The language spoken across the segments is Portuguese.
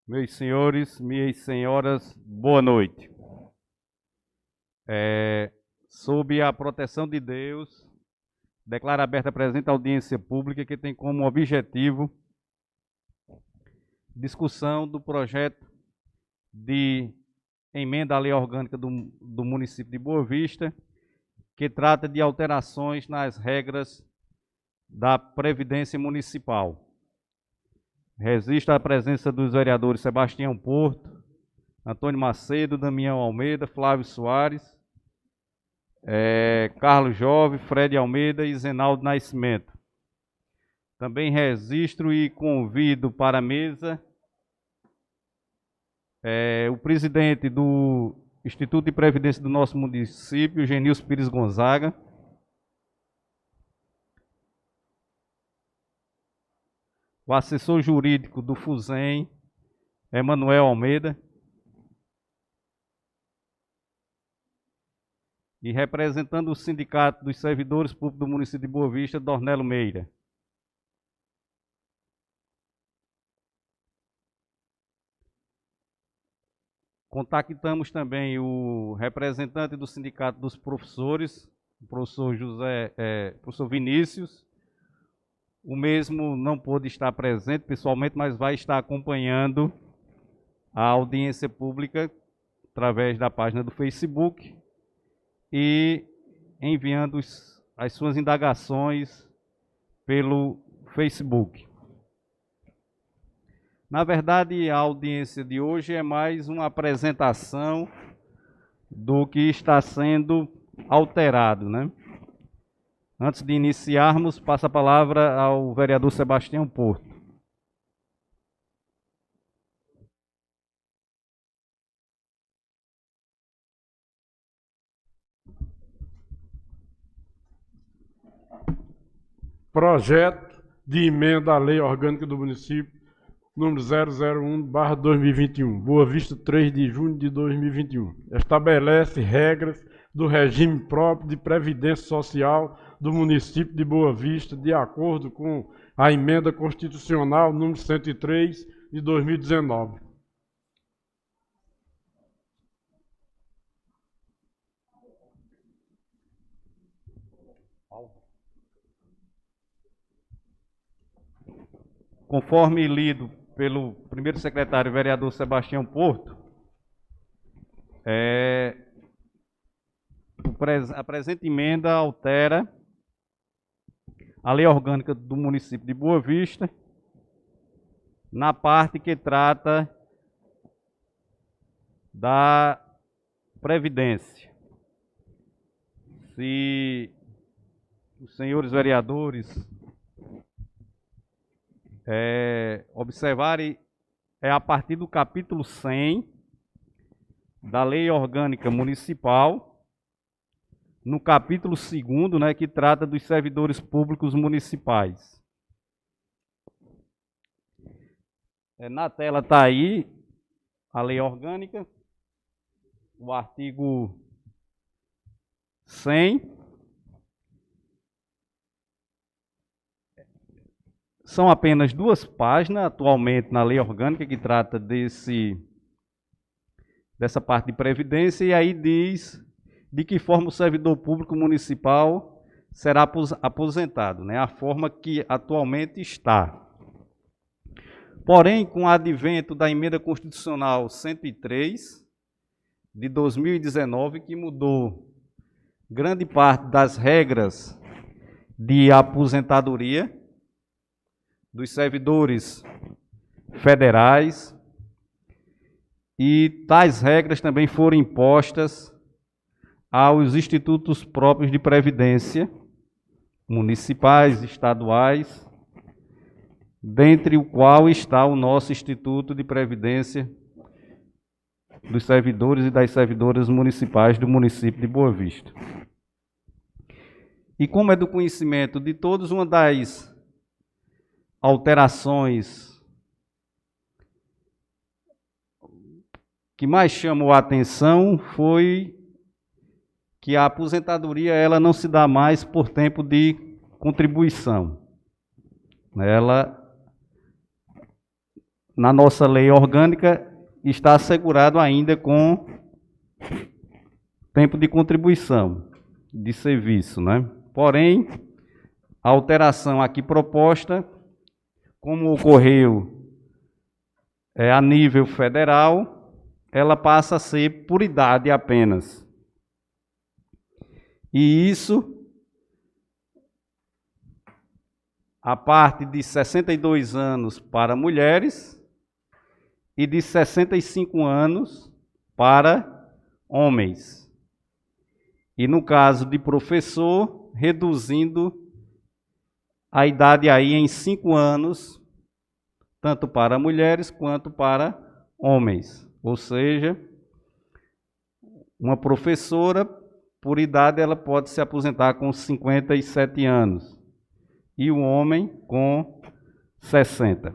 Meus senhores, minhas senhoras, boa noite. Sob a proteção de Deus, declaro aberta a presente audiência pública que tem como objetivo discussão do projeto de emenda à lei orgânica do município de Boa Vista, que trata de alterações nas regras da Previdência Municipal. Registro a presença dos vereadores Sebastião Porto, Antônio Macedo, Damião Almeida, Flávio Soares, Carlos Jove, Fred Almeida e Zenaldo Nascimento. Também registro e convido para a mesa o presidente do Instituto de Previdência do nosso município, Genilson Pires Gonzaga. O assessor jurídico do FUSEM, Emanuel Almeida. E representando o Sindicato dos Servidores Públicos do município de Boa Vista, Dornelo Meira. Contactamos também o representante do Sindicato dos Professores, o professor Vinícius. O mesmo não pôde estar presente pessoalmente, mas vai estar acompanhando a audiência pública através da página do Facebook e enviando as suas indagações pelo Facebook. Na verdade, a audiência de hoje é mais uma apresentação do que está sendo alterado, né? Antes de iniciarmos, passo a palavra ao vereador Sebastião Porto. Projeto de emenda à lei orgânica do município, número 001/2021, Boa Vista, 3 de junho de 2021. Estabelece regras do regime próprio de previdência social do município de Boa Vista, de acordo com a emenda constitucional número 103 de 2019. Conforme lido pelo primeiro secretário, vereador Sebastião Porto, a presente emenda altera a lei orgânica do município de Boa Vista, na parte que trata da Previdência. Se os senhores vereadores observarem, é a partir do capítulo 100 da Lei Orgânica Municipal, no capítulo 2º, né, que trata dos servidores públicos municipais. Na tela está aí a Lei Orgânica, o artigo 100. São apenas 2 páginas atualmente na Lei Orgânica que trata dessa parte de previdência, e aí diz de que forma o servidor público municipal será aposentado, né? A forma que atualmente está. Porém, com o advento da emenda constitucional 103 de 2019, que mudou grande parte das regras de aposentadoria dos servidores federais, e tais regras também foram impostas aos institutos próprios de previdência, municipais, estaduais, dentre o qual está o nosso Instituto de Previdência dos servidores e das servidoras municipais do município de Boa Vista. E como é do conhecimento de todos, uma das alterações que mais chamou a atenção foi que a aposentadoria ela não se dá mais por tempo de contribuição. Ela na nossa lei orgânica, está assegurado ainda com tempo de contribuição, de serviço, né? Porém, a alteração aqui proposta, como ocorreu a nível federal, ela passa a ser por idade apenas. E isso, a parte de 62 anos para mulheres e de 65 anos para homens. E no caso de professor, reduzindo a idade aí em 5 anos, tanto para mulheres quanto para homens. Ou seja, uma professora, por idade, ela pode se aposentar com 57 anos. E o homem com 60.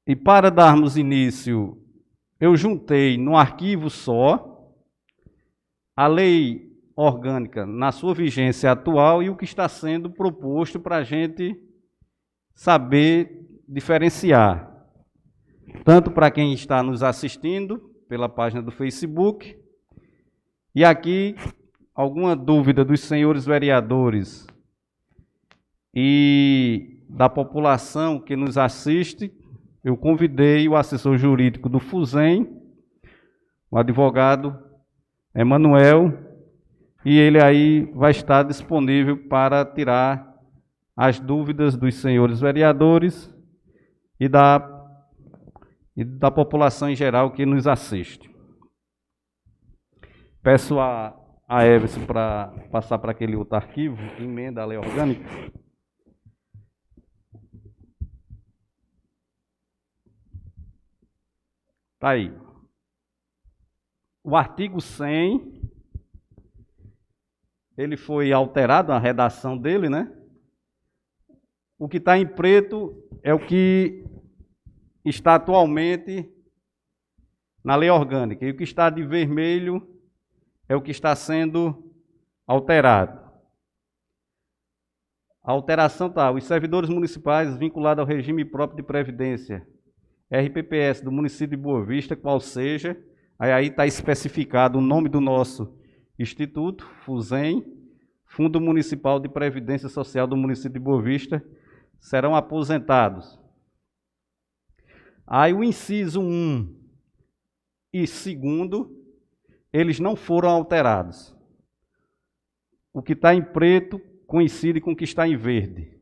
E para darmos início, eu juntei num arquivo só a lei orgânica na sua vigência atual e o que está sendo proposto para a gente saber diferenciar. Tanto para quem está nos assistindo pela página do Facebook, e aqui alguma dúvida dos senhores vereadores e da população que nos assiste, eu convidei o assessor jurídico do FUSEM, o advogado Emanuel, e ele aí vai estar disponível para tirar as dúvidas dos senhores vereadores e da população em geral que nos assiste. Peço a Everson para passar para aquele outro arquivo, emenda a lei orgânica. Está aí. O artigo 100, ele foi alterado, a redação dele, né? O que está em preto é o que está atualmente na lei orgânica. E o que está de vermelho é o que está sendo alterado. A alteração está: os servidores municipais vinculados ao regime próprio de previdência, RPPS do município de Boa Vista, qual seja, aí está especificado o nome do nosso instituto, FUSEM, Fundo Municipal de Previdência Social do município de Boa Vista, serão aposentados. Aí o inciso 1 e 2, eles não foram alterados. O que está em preto coincide com o que está em verde.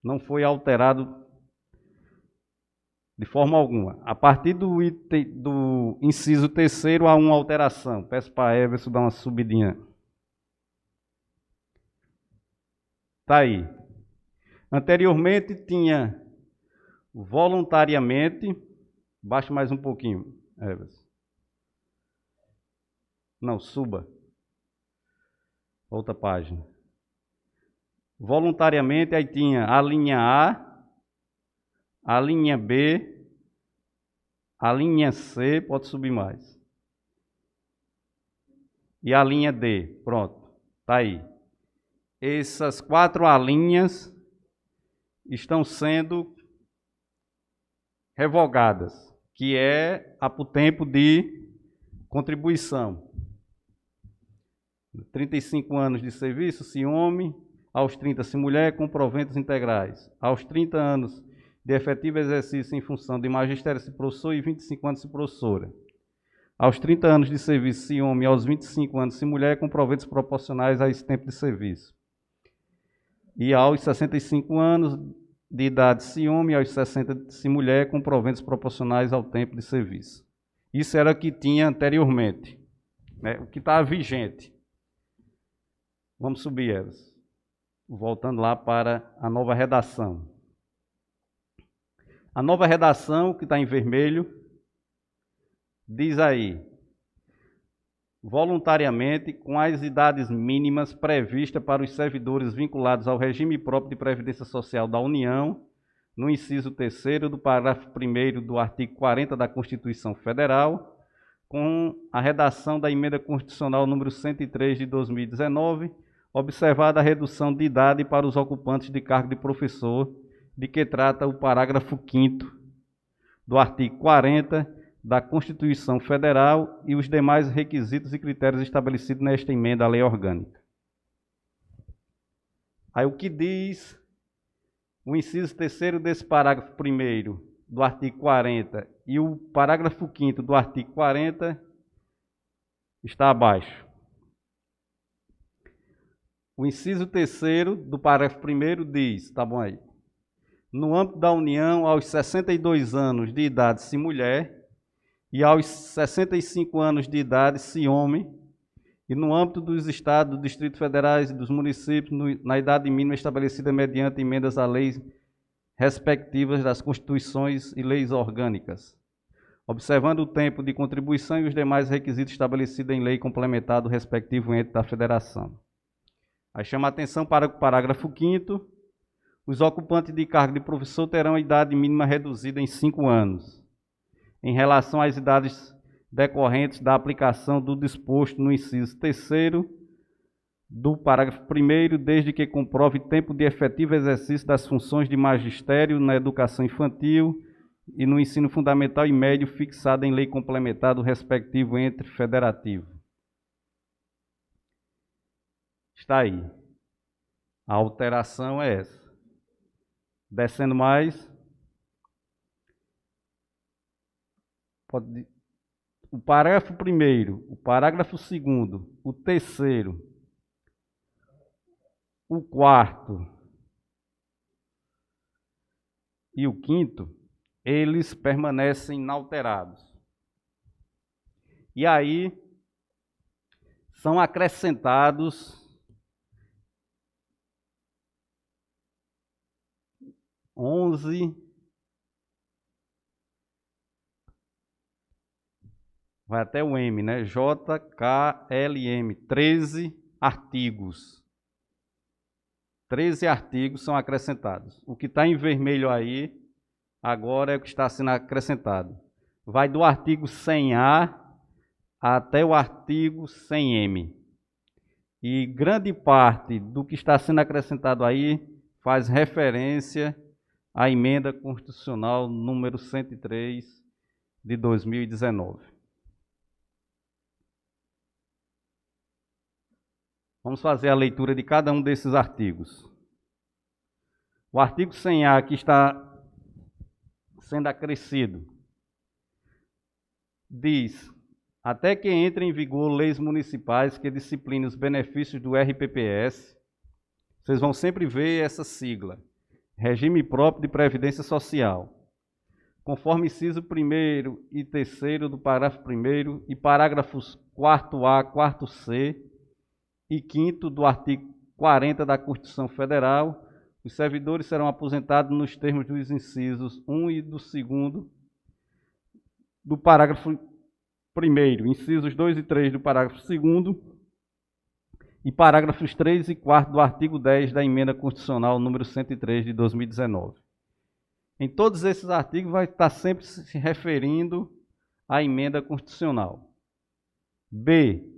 Não foi alterado de forma alguma. A partir do inciso 3º há uma alteração. Peço para a Everson dar uma subidinha. Está aí. Anteriormente tinha voluntariamente, baixe mais um pouquinho, Everson. Não, suba. Outra página. Voluntariamente, aí tinha a linha A, a linha B, a linha C, pode subir mais. E a linha D, pronto, está aí. Essas 4 alíneas estão sendo revogadas, que é o tempo de contribuição. 35 anos de serviço, se homem, aos 30, se mulher, com proventos integrais. Aos 30 anos de efetivo exercício em função de magistério, se professor, e 25 anos, se professora. Aos 30 anos de serviço, se homem, aos 25 anos, se mulher, com proventos proporcionais a esse tempo de serviço. E aos 65 anos de idade, se homem, aos 60, se mulher, com proventos proporcionais ao tempo de serviço. Isso era o que tinha anteriormente, né? O que estava vigente. Vamos subir elas. Voltando lá para a nova redação. A nova redação, que está em vermelho, diz aí: voluntariamente, com as idades mínimas previstas para os servidores vinculados ao regime próprio de previdência social da União, no inciso 3º do parágrafo 1º do artigo 40 da Constituição Federal, com a redação da emenda constitucional número 103 de 2019, observada a redução de idade para os ocupantes de cargo de professor de que trata o parágrafo 5º do artigo 40 da Constituição Federal e os demais requisitos e critérios estabelecidos nesta emenda à lei orgânica. Aí o que diz o inciso 3º desse parágrafo 1º do artigo 40 e o parágrafo 5º do artigo 40 está abaixo. O inciso 3º do parágrafo 1º diz, tá bom aí, no âmbito da União, aos 62 anos de idade, se mulher, e aos 65 anos de idade, se homem, e no âmbito dos estados, do Distrito Federais e dos municípios, na idade mínima estabelecida mediante emendas a leis respectivas das Constituições e leis orgânicas, observando o tempo de contribuição e os demais requisitos estabelecidos em lei complementar do respectivo ente da Federação. Aí chama a atenção para o parágrafo 5º, os ocupantes de cargo de professor terão a idade mínima reduzida em 5 anos, em relação às idades decorrentes da aplicação do disposto no inciso 3º do parágrafo 1º, desde que comprove tempo de efetivo exercício das funções de magistério na educação infantil e no ensino fundamental e médio fixado em lei complementar do respectivo ente federativo. Está aí. A alteração é essa. Descendo mais. O parágrafo 1º, o parágrafo 2º, o 3º, o 4º e o 5º, eles permanecem inalterados. E aí são acrescentados 11, vai até o M, né? JKLM, 13 artigos. 13 artigos são acrescentados. O que está em vermelho aí, agora é o que está sendo acrescentado. Vai do artigo 100A até o artigo 100M. E grande parte do que está sendo acrescentado aí faz referência à emenda constitucional número 103 de 2019. Vamos fazer a leitura de cada um desses artigos. O artigo 100A que está sendo acrescido diz: até que entrem em vigor leis municipais que disciplinem os benefícios do RPPS, vocês vão sempre ver essa sigla, Regime Próprio de Previdência Social, conforme inciso 1º e 3º do parágrafo 1º e parágrafos 4A, 4C e 5º do artigo 40 da Constituição Federal, os servidores serão aposentados nos termos dos incisos 1 e do 2º do parágrafo 1º, incisos 2 e 3 do parágrafo 2º e parágrafos 3 e 4 do artigo 10 da Emenda Constitucional número 103 de 2019. Em todos esses artigos vai estar sempre se referindo à Emenda Constitucional. B.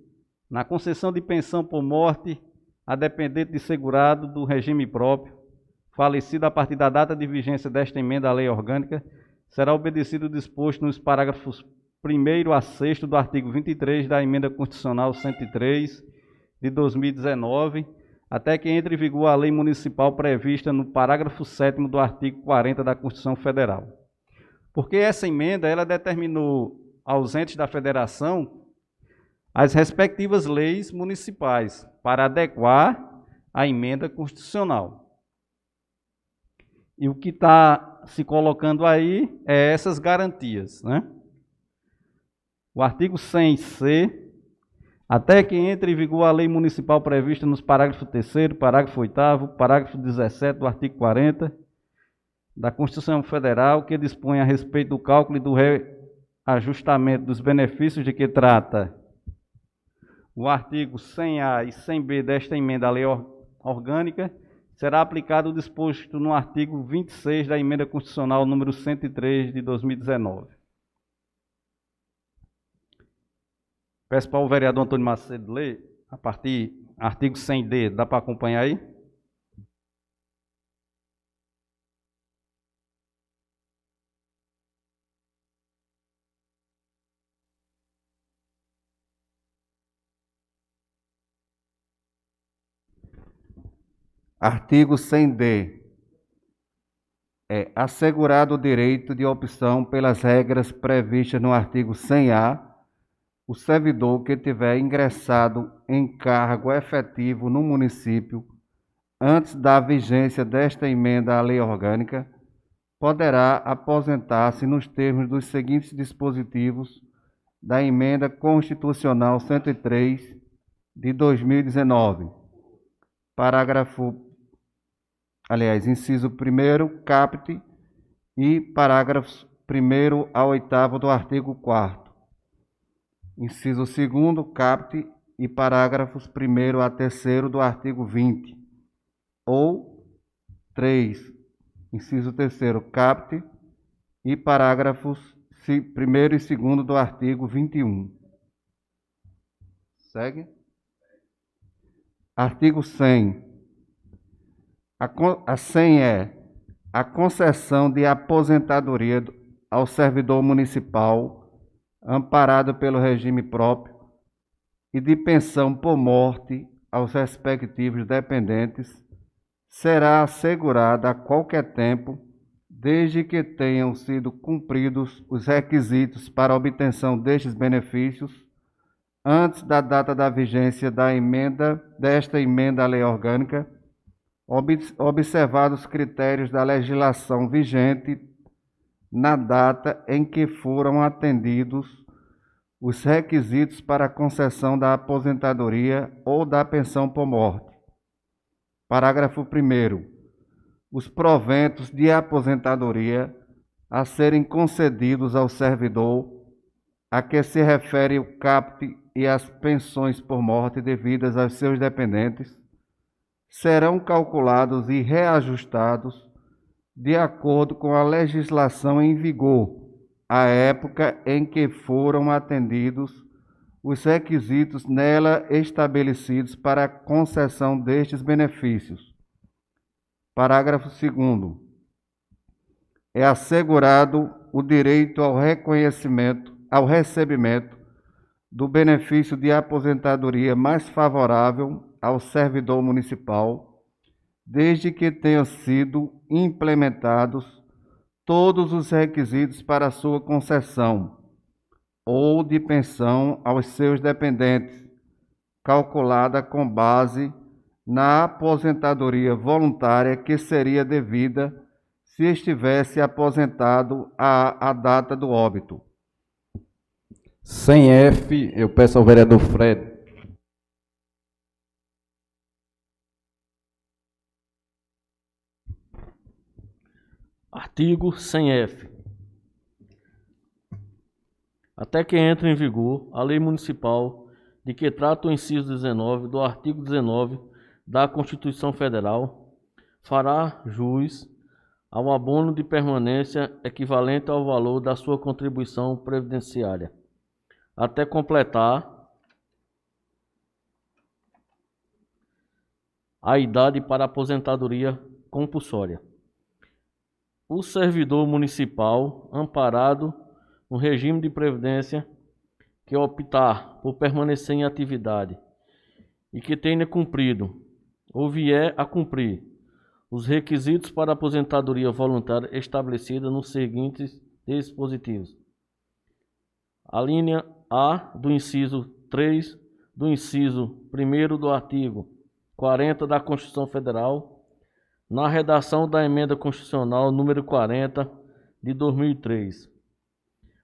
Na concessão de pensão por morte a dependente de segurado do regime próprio, falecido a partir da data de vigência desta emenda à lei orgânica, será obedecido o disposto nos parágrafos 1º a 6º do artigo 23 da Emenda Constitucional 103 de 2019, até que entre em vigor a lei municipal prevista no parágrafo 7º do artigo 40 da Constituição Federal. Porque essa emenda ela determinou aos entes da federação as respectivas leis municipais para adequar a emenda constitucional. E o que está se colocando aí é essas garantias, né? O artigo 100C, até que entre em vigor a lei municipal prevista nos parágrafo 3º, parágrafo 8º, parágrafo 17 do artigo 40 da Constituição Federal, que dispõe a respeito do cálculo e do reajustamento dos benefícios de que trata o artigo 100A e 100B desta emenda à lei orgânica, será aplicado o disposto no artigo 26 da Emenda Constitucional número 103 de 2019. Peço para o vereador Antônio Macedo ler, a partir do artigo 100D, dá para acompanhar aí? Artigo 100-D. É assegurado o direito de opção pelas regras previstas no artigo 100-A, o servidor que tiver ingressado em cargo efetivo no município antes da vigência desta emenda à lei orgânica, poderá aposentar-se nos termos dos seguintes dispositivos da Emenda Constitucional 103 de 2019. Inciso 1º, caput, e parágrafos 1º a 8º do artigo 4º. Inciso 2º, caput, e parágrafos 1º a 3º do artigo 20. Ou 3, inciso 3º, caput, e parágrafos 1º e 2º do artigo 21. Segue? Artigo 100. A 100 é a concessão de aposentadoria ao servidor municipal amparado pelo regime próprio e de pensão por morte aos respectivos dependentes será assegurada a qualquer tempo, desde que tenham sido cumpridos os requisitos para a obtenção destes benefícios antes da data da vigência desta emenda à lei orgânica, observados os critérios da legislação vigente na data em que foram atendidos os requisitos para a concessão da aposentadoria ou da pensão por morte. Parágrafo 1º. Os proventos de aposentadoria a serem concedidos ao servidor a que se refere o caput e as pensões por morte devidas aos seus dependentes serão calculados e reajustados de acordo com a legislação em vigor, à época em que foram atendidos os requisitos nela estabelecidos para a concessão destes benefícios. Parágrafo 2º. É assegurado o direito ao recebimento do benefício de aposentadoria mais favorável ao servidor municipal, desde que tenham sido implementados todos os requisitos para sua concessão ou de pensão aos seus dependentes, calculada com base na aposentadoria voluntária que seria devida se estivesse aposentado à data do óbito. Sem F, eu peço ao vereador Fred. Artigo 100-F. Até que entre em vigor a lei municipal de que trata o inciso 19 do artigo 19 da Constituição Federal, fará jus ao abono de permanência equivalente ao valor da sua contribuição previdenciária, até completar a idade para aposentadoria compulsória. O servidor municipal amparado no regime de previdência que optar por permanecer em atividade e que tenha cumprido ou vier a cumprir os requisitos para aposentadoria voluntária estabelecida nos seguintes dispositivos. A linha A do inciso 3 do inciso 1º do artigo 40 da Constituição Federal, na redação da Emenda Constitucional número 40 de 2003,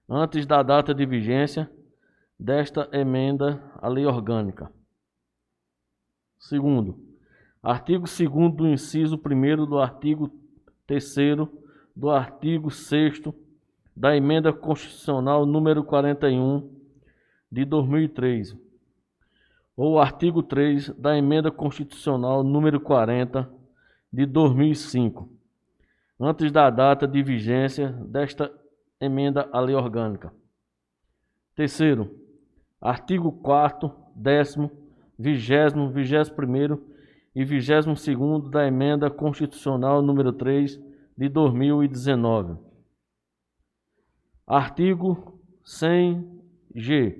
antes da data de vigência desta emenda à lei orgânica. Segundo, artigo 2º do inciso 1º do artigo 3º do artigo 6º da Emenda Constitucional número 41 de 2003, ou artigo 3 da Emenda Constitucional número 40 de 2005, antes da data de vigência desta emenda à lei orgânica. Terceiro, artigo 4º, 10º, 20º, 21º e 22º da Emenda Constitucional número 3 de 2019. Artigo 100-G.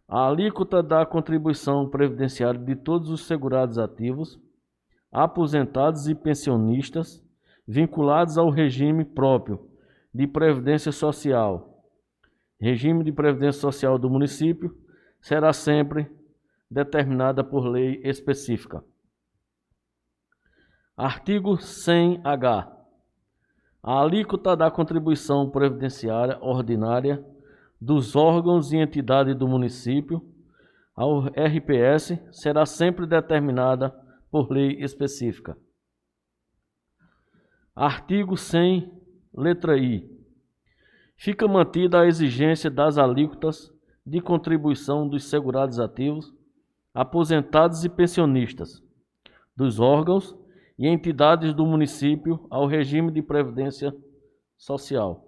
A alíquota da contribuição previdenciária de todos os segurados ativos aposentados e pensionistas vinculados ao regime próprio de previdência social. Regime de previdência social do município será sempre determinada por lei específica. Artigo 100-H. A alíquota da contribuição previdenciária ordinária dos órgãos e entidades do município ao RPS será sempre determinada por lei específica. Artigo 100, letra I. Fica mantida a exigência das alíquotas de contribuição dos segurados ativos, aposentados e pensionistas, dos órgãos e entidades do município ao regime de previdência social,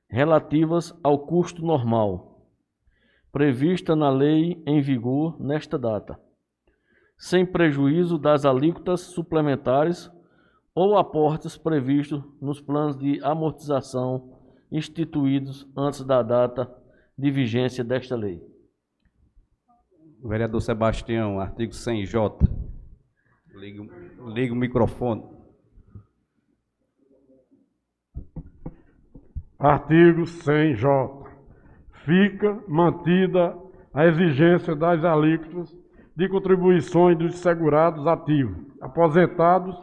relativas ao custo normal, prevista na lei em vigor nesta data, sem prejuízo das alíquotas suplementares ou aportes previstos nos planos de amortização instituídos antes da data de vigência desta lei. Vereador Sebastião, artigo 100J. Liga o microfone. Artigo 100J. Fica mantida a exigência das alíquotas de contribuições dos segurados ativos, aposentados.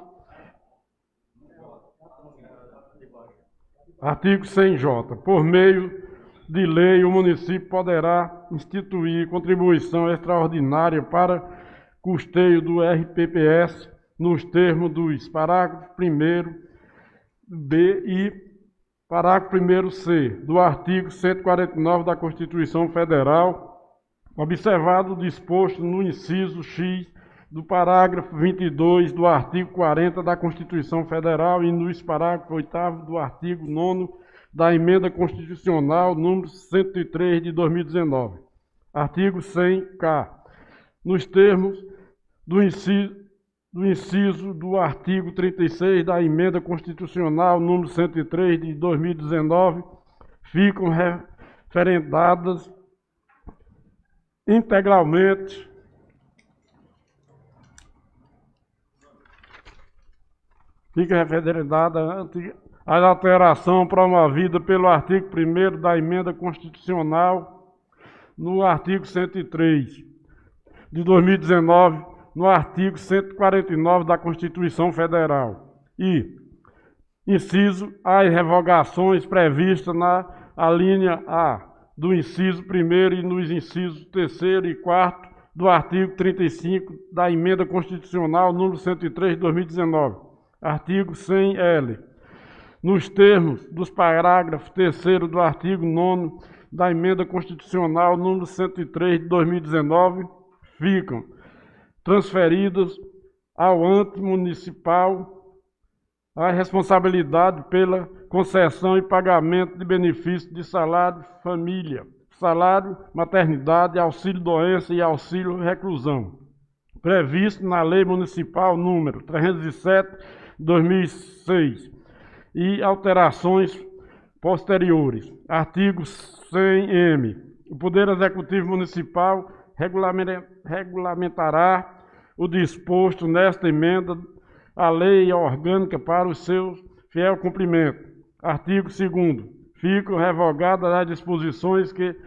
Artigo 100J. Por meio de lei, o município poderá instituir contribuição extraordinária para custeio do RPPS nos termos dos parágrafo 1º B e parágrafo 1º C do artigo 149 da Constituição Federal, observado o disposto no inciso X do parágrafo 22 do artigo 40 da Constituição Federal e nos parágrafos 8º do artigo 9º da Emenda Constitucional número 103 de 2019. Artigo 100-K. Nos termos do inciso do artigo 36 da Emenda Constitucional número 103 de 2019, ficam referendadas integralmente a alteração promovida pelo artigo 1º da Emenda Constitucional no artigo 103 de 2019, no artigo 149 da Constituição Federal. E, inciso, as revogações previstas na alínea A do inciso 1º e nos incisos 3º e 4º do artigo 35 da Emenda Constitucional número 103 de 2019. Artigo 100-L. Nos termos dos parágrafos 3º do artigo 9º da Emenda Constitucional número 103 de 2019, ficam transferidas ao ente municipal a responsabilidade pela concessão e pagamento de benefícios de salário família, salário maternidade, auxílio doença e auxílio reclusão, previsto na Lei Municipal número 307 de 2006 e alterações posteriores. Artigo 100-M. O Poder Executivo Municipal regulamentará o disposto nesta emenda à lei orgânica para o seu fiel cumprimento. Artigo 2º. Ficam revogadas as disposições que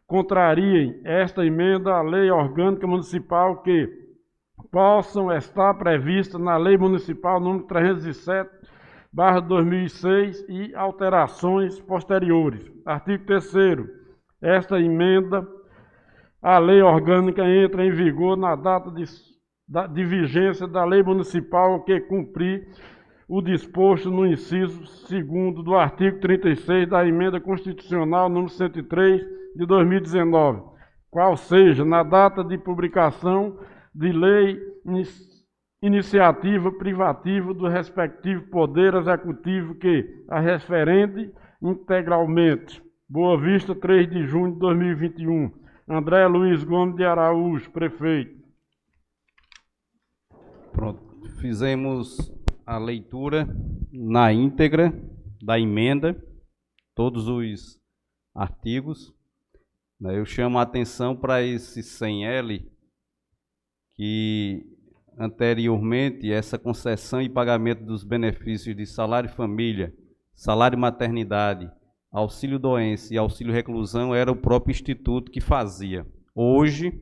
contrariem esta emenda à lei orgânica municipal que possam estar previstas na Lei Municipal número 307/2006 e alterações posteriores. Artigo 3º. Esta emenda à lei orgânica entra em vigor na data de vigência da lei municipal que cumprir o disposto no inciso 2º do artigo 36 da Emenda Constitucional número 103 de 2019, qual seja na data de publicação de lei iniciativa privativa do respectivo Poder Executivo que a referende integralmente. Boa Vista, 3 de junho de 2021. André Luiz Gomes de Araújo, prefeito. Pronto. Fizemos a leitura na íntegra da emenda, todos os artigos. Eu chamo a atenção para esse 100L, que anteriormente essa concessão e pagamento dos benefícios de salário família, salário maternidade, auxílio doença e auxílio reclusão era o próprio instituto que fazia. Hoje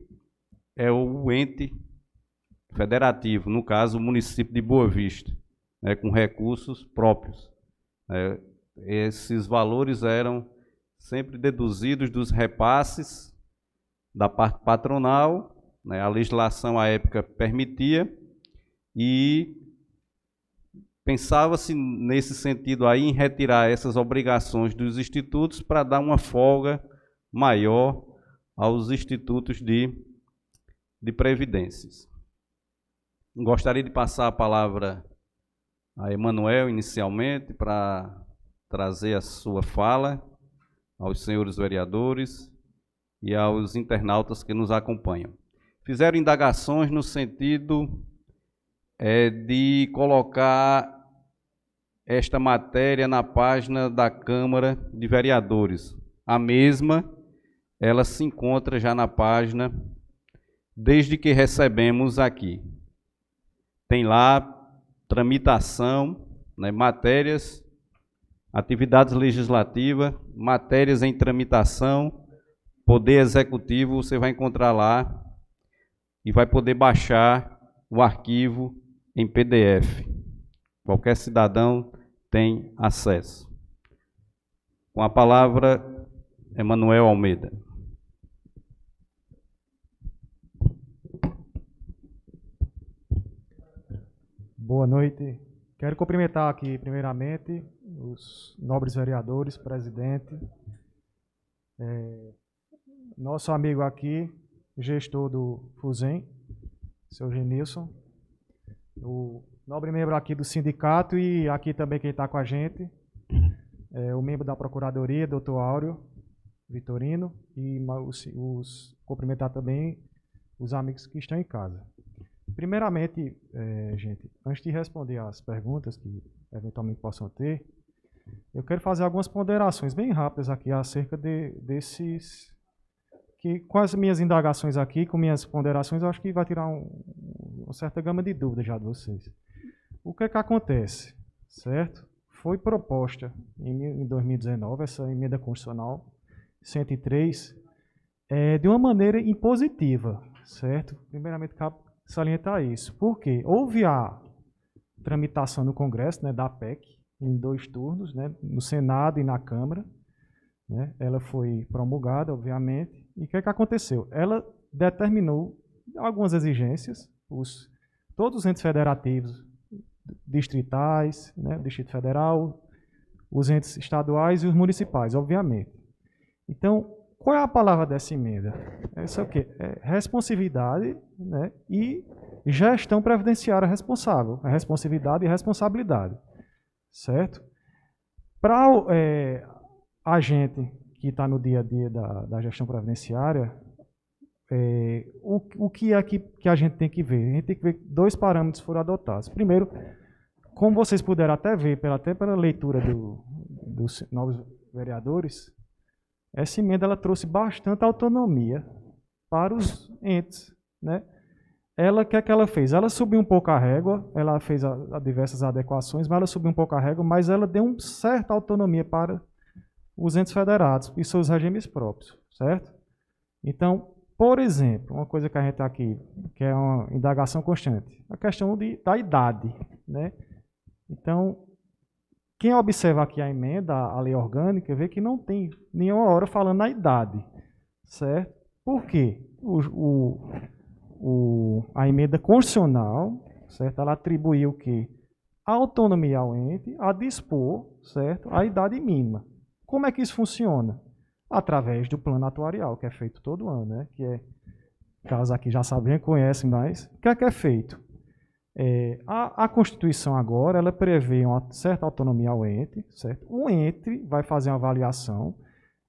é o ente federativo, no caso o município de Boa Vista, né, com recursos próprios. Esses valores eram sempre deduzidos dos repasses da parte patronal, né, a legislação à época permitia, e pensava-se nesse sentido aí em retirar essas obrigações dos institutos para dar uma folga maior aos institutos de previdências. Gostaria de passar a palavra a Emanuel inicialmente para trazer a sua fala aos senhores vereadores e aos internautas que nos acompanham. Fizeram indagações no sentido de colocar esta matéria na página da Câmara de Vereadores. A mesma, ela se encontra já na página desde que recebemos aqui. Tem lá tramitação, né, matérias, atividades legislativas, matérias em tramitação, poder executivo, você vai encontrar lá e vai poder baixar o arquivo em PDF. Qualquer cidadão tem acesso. Com a palavra, Emanuel Almeida. Boa noite. Quero cumprimentar aqui, primeiramente, os nobres vereadores, presidente, nosso amigo aqui, gestor do FUSEM, seu Genilson, o nobre membro aqui do sindicato e aqui também quem está com a gente, o membro da Procuradoria, doutor Áureo Vitorino, e cumprimentar também os amigos que estão em casa. Primeiramente, gente, antes de responder às perguntas que eventualmente possam ter, eu quero fazer algumas ponderações bem rápidas aqui acerca desses... que com as minhas indagações aqui, com minhas ponderações, eu acho que vai tirar uma certa gama de dúvidas já de vocês. O que é que acontece, certo? Foi proposta em 2019, essa emenda constitucional 103, de uma maneira impositiva, certo? Primeiramente, cabe salientar isso. Por quê? Houve a tramitação no Congresso, né, da PEC, em 2 turnos, né, no Senado e na Câmara. Né? Ela foi promulgada, obviamente. E o que é que aconteceu? Ela determinou algumas exigências, todos os entes federativos, distritais, né, Distrito Federal, os entes estaduais e os municipais, obviamente. Então, qual é a palavra dessa emenda? Essa é o quê? É responsividade, né, e gestão previdenciária responsável. É responsividade e responsabilidade. Certo? Para a gente que está no dia a dia da gestão previdenciária, o que é que a gente tem que ver? A gente tem que ver que 2 parâmetros foram adotados. Primeiro, como vocês puderam até ver, até pela leitura dos novos vereadores, essa emenda ela trouxe bastante autonomia para os entes. Né? O que é que ela fez? Ela subiu um pouco a régua, ela fez diversas adequações, mas ela subiu um pouco a régua, mas ela deu uma certa autonomia para os entes federados e seus regimes próprios, certo? Então, por exemplo, uma coisa que a gente aqui, que é uma indagação constante, a questão da idade, né? Então, quem observa aqui a emenda, a lei orgânica, vê que não tem nenhuma hora falando na idade, certo? Por quê? A emenda constitucional, certo? Ela atribuiu o quê? Autonomia ao ente a dispor, certo? A idade mínima. Como é que isso funciona? Através do plano atuarial, que é feito todo ano, né? Que é, caso aqui já sabem, conhecem mais. O que é feito? A Constituição agora, ela prevê uma certa autonomia ao ente, certo? O ente vai fazer uma avaliação,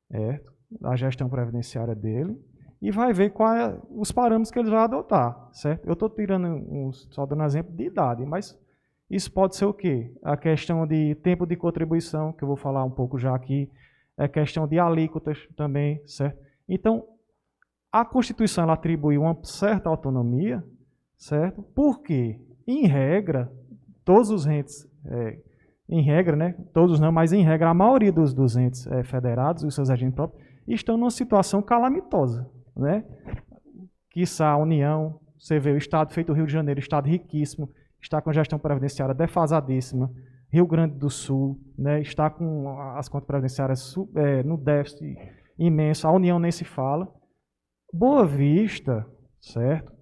certo? Da gestão previdenciária dele e vai ver quais os parâmetros que ele vai adotar, certo? Eu estou tirando só dando exemplo de idade, mas isso pode ser o quê? A questão de tempo de contribuição, que eu vou falar um pouco já aqui, a questão de alíquotas também, certo? Então, a Constituição ela atribui uma certa autonomia, certo? Por quê? Em regra, todos os entes, em regra, né? Todos não, mas em regra, a maioria dos entes federados e os seus agentes próprios estão numa situação calamitosa, né? Quiçá a União, você vê o Estado feito o Rio de Janeiro, Estado riquíssimo, está com a gestão previdenciária defasadíssima, Rio Grande do Sul, né, está com as contas previdenciárias no déficit imenso, a União nem se fala. Boa Vista, certo?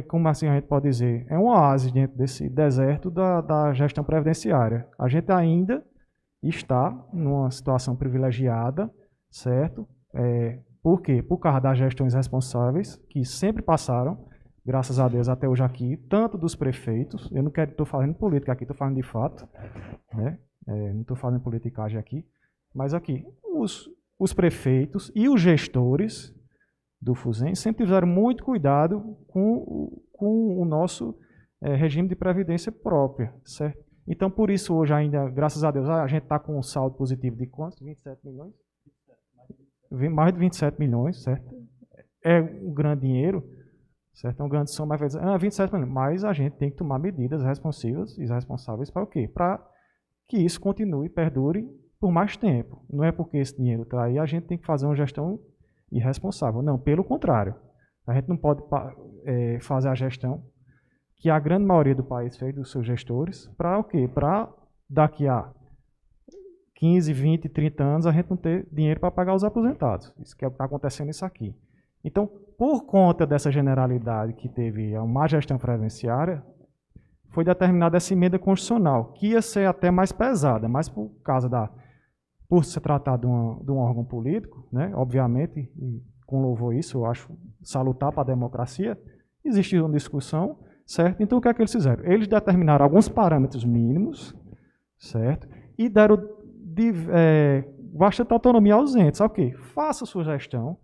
Como assim a gente pode dizer? É um oásis dentro desse deserto da gestão previdenciária. A gente ainda está numa situação privilegiada, certo? Por quê? Por causa das gestões responsáveis, que sempre passaram, graças a Deus, até hoje aqui, tanto dos prefeitos, eu não estou falando política aqui, estou falando de fato, né? Não estou falando politicagem aqui, mas aqui, os prefeitos e os gestores do FUSEM sempre tiveram muito cuidado com o nosso regime de previdência própria, certo? Então, por isso, hoje ainda, graças a Deus, a gente está com um saldo positivo de quantos? 27 milhões? Mais de 27 milhões, certo? É um grande dinheiro, certo? É um grande soma, mas 27 milhões. Mas a gente tem que tomar medidas responsivas e responsáveis para o quê? Para que isso continue, perdure por mais tempo. Não é porque esse dinheiro está aí, a gente tem que fazer uma gestão irresponsável. Não, pelo contrário. A gente não pode fazer a gestão que a grande maioria do país fez, dos seus gestores, para o quê? Para daqui a 15, 20, 30 anos a gente não ter dinheiro para pagar os aposentados. Isso que está acontecendo isso aqui. Então, por conta dessa generalidade que teve a má gestão previdenciária, foi determinada essa emenda constitucional, que ia ser até mais pesada, mas por se tratar de um órgão político, né, obviamente, e com louvor isso, eu acho salutar para a democracia, existiu uma discussão, certo? Então, o que é que eles fizeram? Eles determinaram alguns parâmetros mínimos, certo? E deram bastante autonomia aos entes. O quê? Faça sua gestão,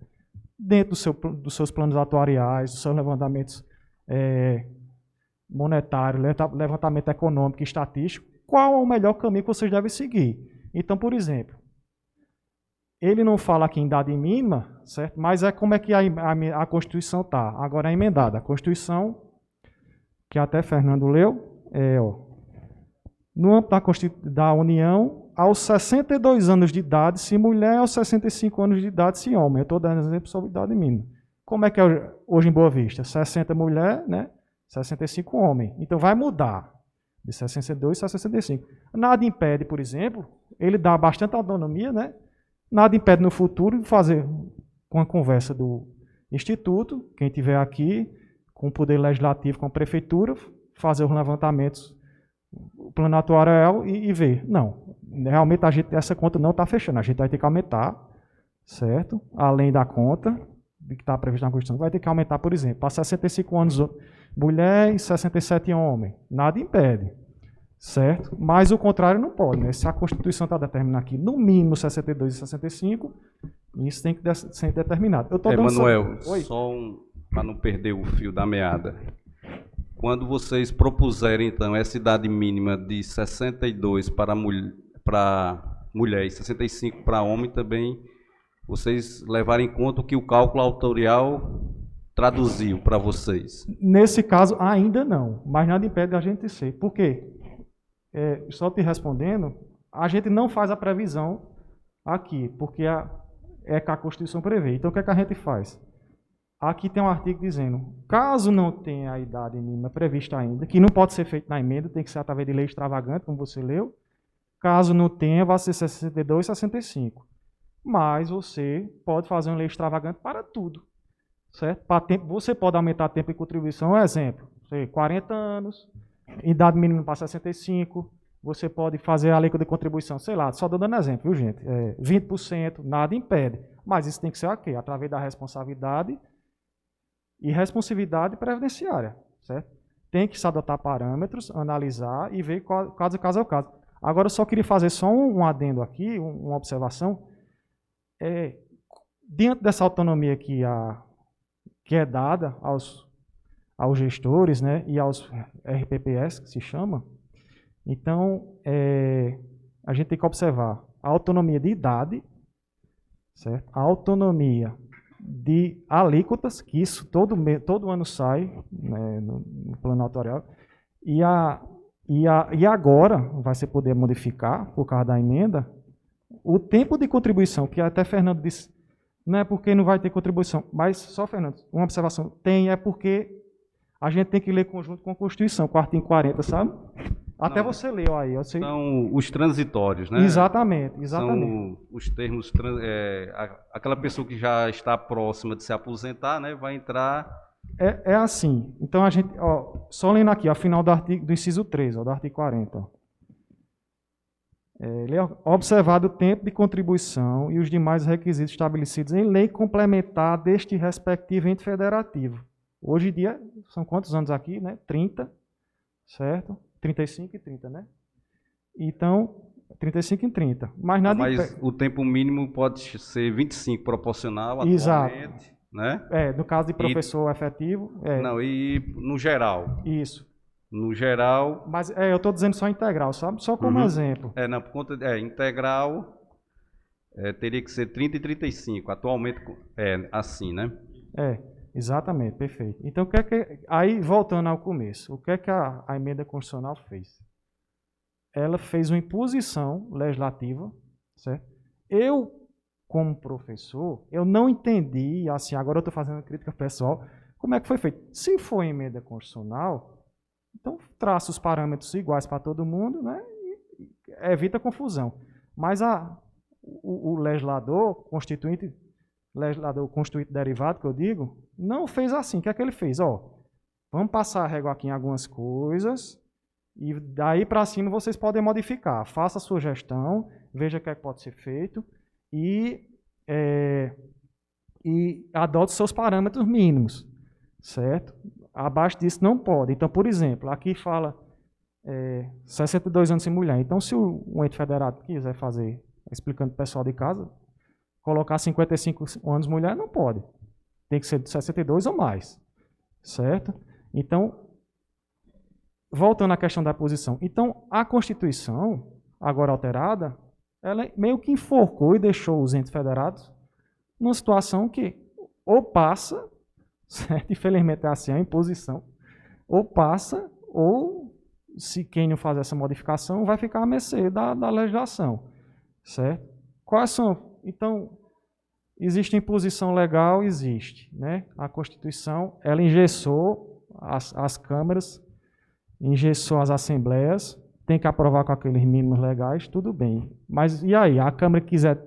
dentro dos seus planos atuariais, dos seus levantamentos monetários, levantamento econômico e estatístico, qual é o melhor caminho que vocês devem seguir. Então, por exemplo, ele não fala aqui em idade mínima, certo? Mas como é que a Constituição está. Agora é emendada. A Constituição, que até Fernando leu, no âmbito da União, aos 62 anos de idade, se mulher, aos 65 anos de idade, se homem. Eu estou dando exemplo sobre idade mínima. Como é que é hoje em Boa Vista? 60 mulher, né? 65 homem. Então vai mudar de 62 a 65. Nada impede, por exemplo, ele dá bastante autonomia, né? Nada impede no futuro de fazer, com a conversa do Instituto, quem tiver aqui, com o Poder Legislativo, com a Prefeitura, fazer os levantamentos, o plano atuarial e ver. Não, realmente essa conta não está fechando, a gente vai ter que aumentar, certo? Além da conta que está prevista na Constituição, vai ter que aumentar, por exemplo, para 65 anos mulher e 67 homem. Nada impede, certo? Mas o contrário não pode, né? Se a Constituição está determinando aqui, no mínimo 62 e 65, isso tem que ser determinado. Manuel, só para não perder o fio da meada. Quando vocês propuserem, então, essa idade mínima de 62 para mulher e 65 para homem também, vocês levarem em conta o que o cálculo autorial traduziu para vocês? Nesse caso, ainda não, mas nada impede a gente ser. Por quê? Só te respondendo, a gente não faz a previsão aqui, porque é que a Constituição prevê. Então, o que é que a gente faz? Aqui tem um artigo dizendo, caso não tenha a idade mínima prevista ainda, que não pode ser feito na emenda, tem que ser através de lei extravagante, como você leu, caso não tenha, vai ser 62 e 65. Mas você pode fazer uma lei extravagante para tudo, certo? Você pode aumentar tempo de contribuição, exemplo, 40 anos, idade mínima para 65, você pode fazer a lei de contribuição, sei lá, só dando exemplo, viu, gente? 20%, nada impede. Mas isso tem que ser aqui, através da responsabilidade e responsividade previdenciária, certo? Tem que se adotar parâmetros, analisar e ver caso é o caso. Agora, eu só queria fazer só um adendo aqui, uma observação. Dentro dessa autonomia que é dada aos gestores, né, e aos RPPS, que se chama, então, a gente tem que observar a autonomia de idade, certo? A autonomia de alíquotas, que isso todo ano sai, né, no plano autorial, e agora vai ser poder modificar, por causa da emenda, o tempo de contribuição, que até Fernando disse, não é porque não vai ter contribuição, mas só, Fernando, uma observação, é porque a gente tem que ler conjunto com a Constituição, com o artigo 40, sabe? Até Não, você leu aí. São os transitórios, né? Exatamente. São os termos, aquela pessoa que já está próxima de se aposentar, né, vai entrar... É assim, então a gente, ó, só lendo aqui, ao final do inciso 3, ó, do artigo 40, ó. Observado o tempo de contribuição e os demais requisitos estabelecidos em lei complementar deste respectivo ente federativo. Hoje em dia, são quantos anos aqui, né? 30, certo? 35 e 30, né? Então, 35 e 30. Mas nada Mas o tempo mínimo pode ser 25, proporcional Exato. atualmente, né? No caso de professor efetivo. Não, e no geral. Isso. No geral... Mas eu estou dizendo só integral, sabe? Só como exemplo. Não, por conta... integral teria que ser 30 e 35. Atualmente é assim, né? Exatamente, perfeito. Então, aí, voltando ao começo, o que é que a emenda constitucional fez? Ela fez uma imposição legislativa, certo? Eu, como professor, eu não entendi, assim, agora eu estou fazendo uma crítica pessoal, como é que foi feito. Se for emenda constitucional, então traça os parâmetros iguais para todo mundo, né? E evita confusão. Mas o legislador constituinte derivado, que eu digo, não fez assim. O que é que ele fez? Vamos passar a régua aqui em algumas coisas e daí para cima vocês podem modificar. Faça a sua gestão, veja o que é que pode ser feito e adote seus parâmetros mínimos, certo? Abaixo disso não pode. Então, por exemplo, aqui fala 62 anos sem mulher. Então, se o ente federado quiser fazer, explicando para o pessoal de casa, colocar 55 anos mulher, não pode. Tem que ser de 62 ou mais. Certo? Então, voltando à questão da posição. Então, a Constituição, agora alterada, ela meio que enforcou e deixou os entes federados numa situação que ou passa, certo? Infelizmente é assim, a imposição, ou passa, ou se quem não faz essa modificação vai ficar à mercê da legislação. Certo? Quais são... Então, existe imposição legal? Existe. Né? A Constituição, ela engessou as câmaras, engessou as assembleias, tem que aprovar com aqueles mínimos legais, tudo bem. Mas e aí? A Câmara quiser...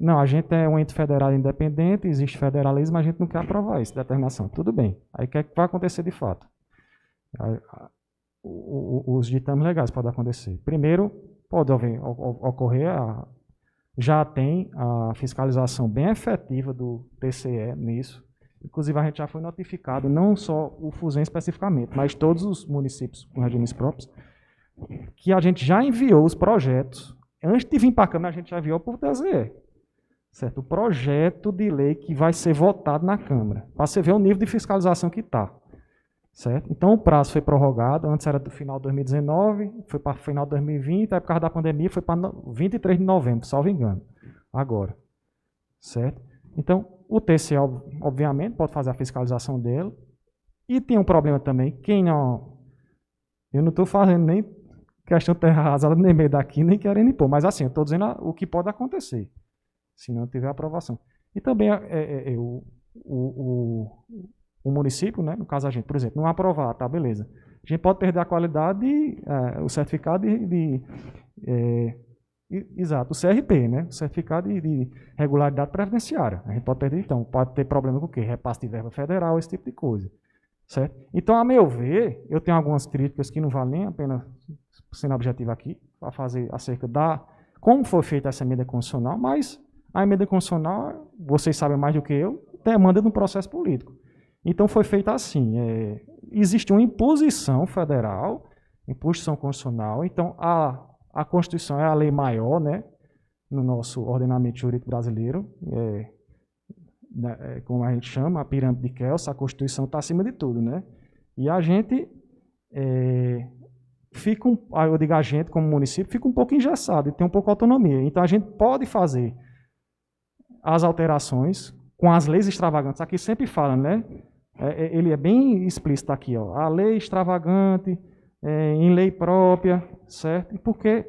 não, a gente é um ente federado independente, existe federalismo, a gente não quer aprovar isso, determinação. Tudo bem. Aí o que é que vai acontecer de fato? Os ditames legais podem acontecer. Primeiro, pode ocorrer, já tem a fiscalização bem efetiva do TCE nisso. Inclusive, a gente já foi notificado, não só o Fusem especificamente, mas todos os municípios com regimes próprios, que a gente já enviou os projetos. Antes de vir para a Câmara, a gente já enviou para o TSE. Certo? O projeto de lei que vai ser votado na Câmara, para você ver o nível de fiscalização que está. Certo? Então, o prazo foi prorrogado, antes era do final de 2019, foi para o final de 2020, aí por causa da pandemia foi para 23 de novembro, salvo engano, agora. Certo? Então, o TCE, obviamente, pode fazer a fiscalização dele, e tem um problema também, eu não estou fazendo nem questão de terra arrasada nem meio daqui, nem querendo impor, mas assim, eu estou dizendo o que pode acontecer, se não tiver aprovação. E também o município, né, no caso a gente, por exemplo, não aprovar, tá, beleza. A gente pode perder a qualidade, o certificado exato, o CRP, né, o certificado de regularidade previdenciária. A gente pode perder, então, pode ter problema com o quê? Repasse de verba federal, esse tipo de coisa. Certo? Então, a meu ver, eu tenho algumas críticas que não valem nem a pena, sendo objetivo aqui, para fazer acerca da como foi feita essa emenda constitucional, mas a emenda constitucional, vocês sabem mais do que eu, demanda de um processo político. Então, foi feita assim, existe uma imposição federal, imposição constitucional, então a Constituição é a lei maior, né, no nosso ordenamento jurídico brasileiro, como a gente chama, a pirâmide de Kelsen, a Constituição está acima de tudo, né? E a gente eu digo a gente como município, fica um pouco engessado e tem um pouco de autonomia. Então a gente pode fazer as alterações com as leis extravagantes. Aqui sempre fala, né? Ele é bem explícito aqui, ó. A lei extravagante, em lei própria, certo? Porque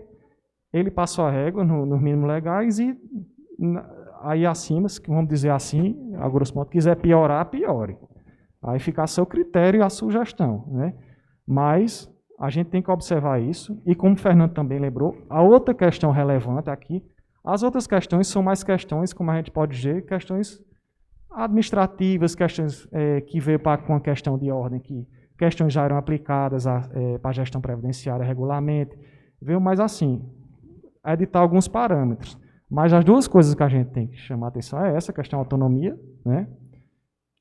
ele passou a régua nos mínimos legais e aí acima, vamos dizer assim, a grosso modo, quiser piorar, piore. Aí fica a seu critério e a sugestão, né? Mas a gente tem que observar isso, e como o Fernando também lembrou, a outra questão relevante aqui, as outras questões são mais questões, como a gente pode dizer, questões administrativas, questões que veio com a questão de ordem, que questões já eram aplicadas para a gestão previdenciária regularmente, veio mais assim, editar alguns parâmetros. Mas as duas coisas que a gente tem que chamar a atenção é essa questão da autonomia, né,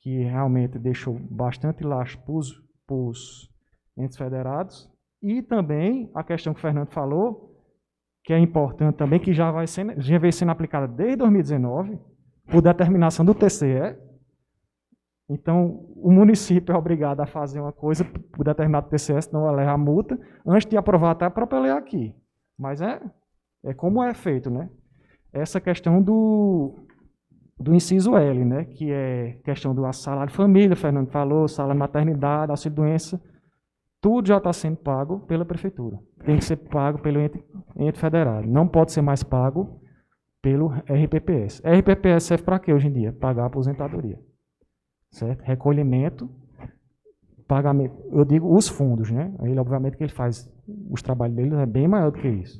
que realmente deixou bastante lastro para os entes federados, e também a questão que o Fernando falou, que é importante também, que já vem sendo aplicada desde 2019, por determinação do TCE. Então, o município é obrigado a fazer uma coisa por determinado TCE, senão ela leva a multa, antes de aprovar até a própria lei aqui. Mas é como é feito, né? Essa questão do inciso L, né? Que é questão do salário de família, o Fernando falou, salário de maternidade, auxílio-doença, tudo já está sendo pago pela prefeitura. Tem que ser pago pelo ente federado. Não pode ser mais pago pelo RPPS. RPPS serve para quê hoje em dia? Pagar a aposentadoria. Certo? Recolhimento, pagamento. Eu digo os fundos, né? Ele, obviamente, que ele faz, os trabalhos dele é bem maior do que isso.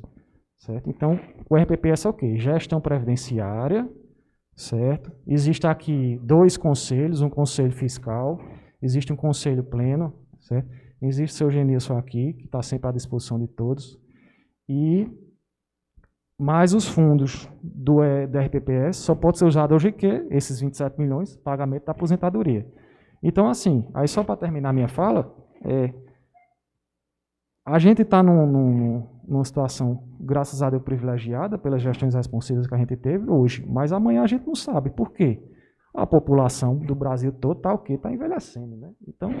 Certo? Então, o RPPS é o quê? Gestão previdenciária, certo? Existe aqui 2 conselhos, um conselho fiscal, existe um conselho pleno, certo? Existe o seu Genilson aqui, que está sempre à disposição de todos, e mais os fundos do RPPS só pode ser usado hoje que esses 27 milhões, pagamento da aposentadoria. Então, assim, aí só para terminar a minha fala, a gente está numa situação, graças a Deus, privilegiada pelas gestões responsivas que a gente teve hoje, mas amanhã a gente não sabe. Por quê? A população do Brasil todo está o quê? Está envelhecendo, né? Então,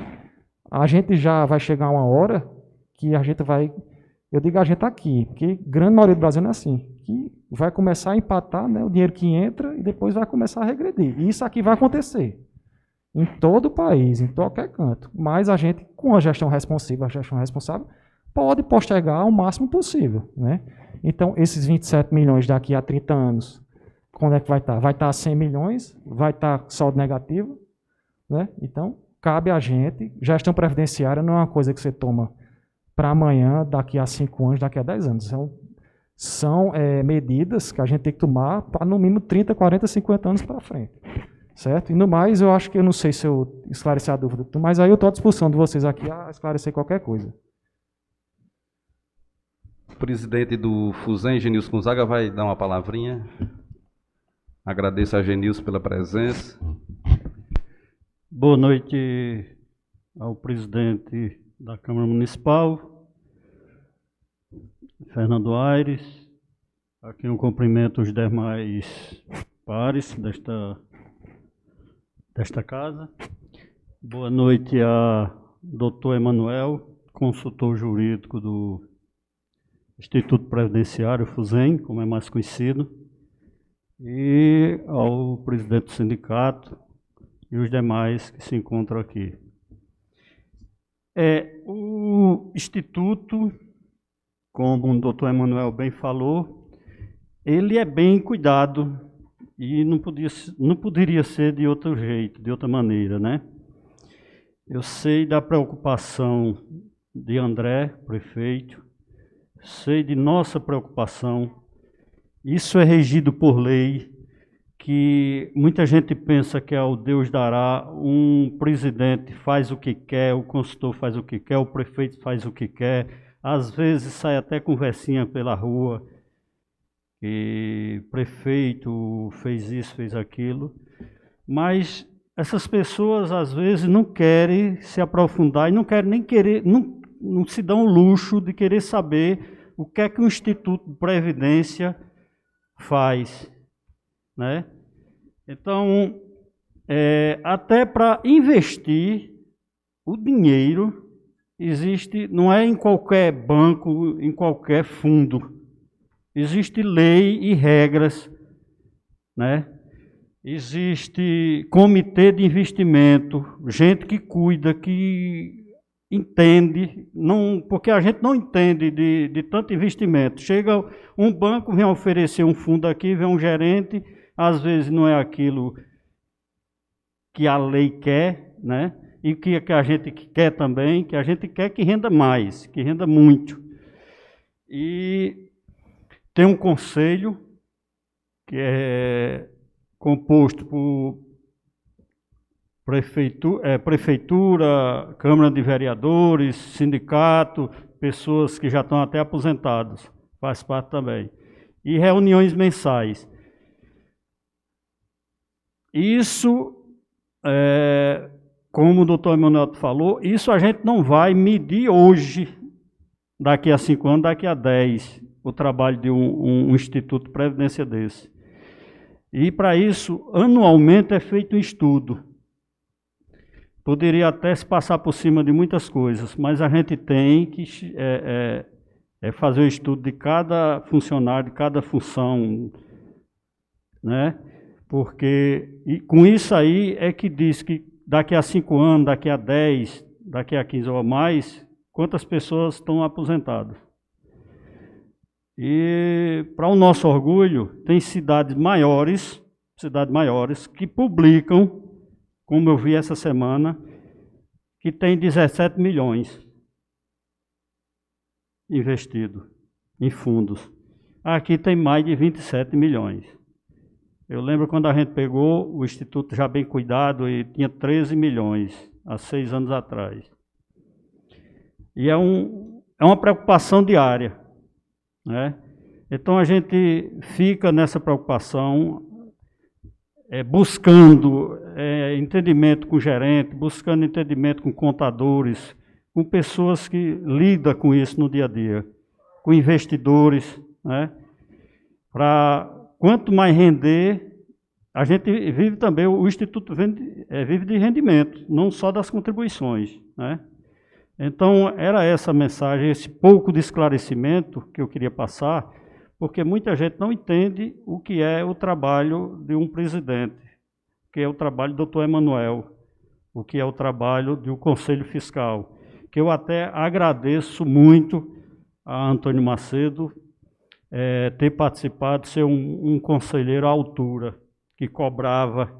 a gente já vai chegar uma hora que a gente vai, eu digo a gente aqui, porque grande maioria do Brasil não é assim, que vai começar a empatar, né, o dinheiro que entra e depois vai começar a regredir. E isso aqui vai acontecer em todo o país, em qualquer canto. Mas a gente, com a gestão responsiva, a gestão responsável, pode postergar o máximo possível, né? Então, esses 27 milhões daqui a 30 anos, quando é que vai estar? Vai estar 100 milhões? Vai estar saldo negativo? Né? Então, cabe a gente. Gestão previdenciária não é uma coisa que você toma para amanhã, daqui a 5 anos, daqui a 10 anos. São medidas que a gente tem que tomar para, no mínimo, 30, 40, 50 anos para frente. Certo? E no mais, eu acho que eu não sei se eu esclareci a dúvida, mas aí eu estou à disposição de vocês aqui a esclarecer qualquer coisa. O presidente do FUSEM, Genilson Gonzaga, vai dar uma palavrinha. Agradeço a Genilson pela presença. Boa noite ao presidente da Câmara Municipal, Fernando Aires, a quem eu cumprimento os demais pares desta casa. Boa noite a Dr. Emanuel, consultor jurídico do Instituto Previdenciário, FUSEM, como é mais conhecido, e ao presidente do sindicato e os demais que se encontram aqui. O Instituto, como o doutor Emanuel bem falou, ele é bem cuidado e não poderia ser de outro jeito, de outra maneira, né? Eu sei da preocupação de André, prefeito, sei de nossa preocupação. Isso é regido por lei, que muita gente pensa que é o Deus dará, um presidente faz o que quer, o consultor faz o que quer, o prefeito faz o que quer, às vezes sai até conversinha pela rua, que prefeito fez isso, fez aquilo, mas essas pessoas às vezes não querem se aprofundar e não querem nem querer, não se dão o luxo de querer saber o que é que o Instituto de Previdência faz, né? Então, até para investir o dinheiro, não é em qualquer banco, em qualquer fundo. Existe lei e regras, né? existe comitê de investimento, gente que cuida, que entende, não, porque a gente não entende de tanto investimento. Chega um banco, vem oferecer um fundo aqui, vem um gerente, às vezes não é aquilo que a lei quer, né? E que a gente quer também, que a gente quer que renda mais, que renda muito. E tem um conselho que é composto por prefeitura, Câmara de Vereadores, sindicato, pessoas que já estão até aposentadas, faz parte também. E reuniões mensais. Isso, como o doutor Emanuel falou, isso a gente não vai medir hoje, daqui a 5 anos, daqui a 10, o trabalho de um instituto de previdência desse. E para isso, anualmente é feito um estudo. Poderia até se passar por cima de muitas coisas, mas a gente tem que fazer o estudo de cada funcionário, de cada função, né? Porque com isso aí é que diz que daqui a 5 anos, daqui a 10, daqui a 15 ou mais, quantas pessoas estão aposentadas. E, para o nosso orgulho, tem cidades maiores que publicam, como eu vi essa semana, que tem 17 milhões investido em fundos. Aqui tem mais de 27 milhões. Eu lembro quando a gente pegou o Instituto já bem cuidado e tinha 13 milhões, há 6 anos atrás. E é uma preocupação diária, né? Então a gente fica nessa preocupação, buscando entendimento com o gerente, buscando entendimento com contadores, com pessoas que lidam com isso no dia a dia, com investidores, né? Para quanto mais render, a gente vive também, o Instituto vive de rendimento, não só das contribuições, né? Então, era essa mensagem, esse pouco de esclarecimento que eu queria passar, porque muita gente não entende o que é o trabalho de um presidente, o que é o trabalho do doutor Emanuel, o que é o trabalho do Conselho Fiscal, que eu até agradeço muito a Antônio Macedo ter participado, ser um conselheiro à altura, que cobrava,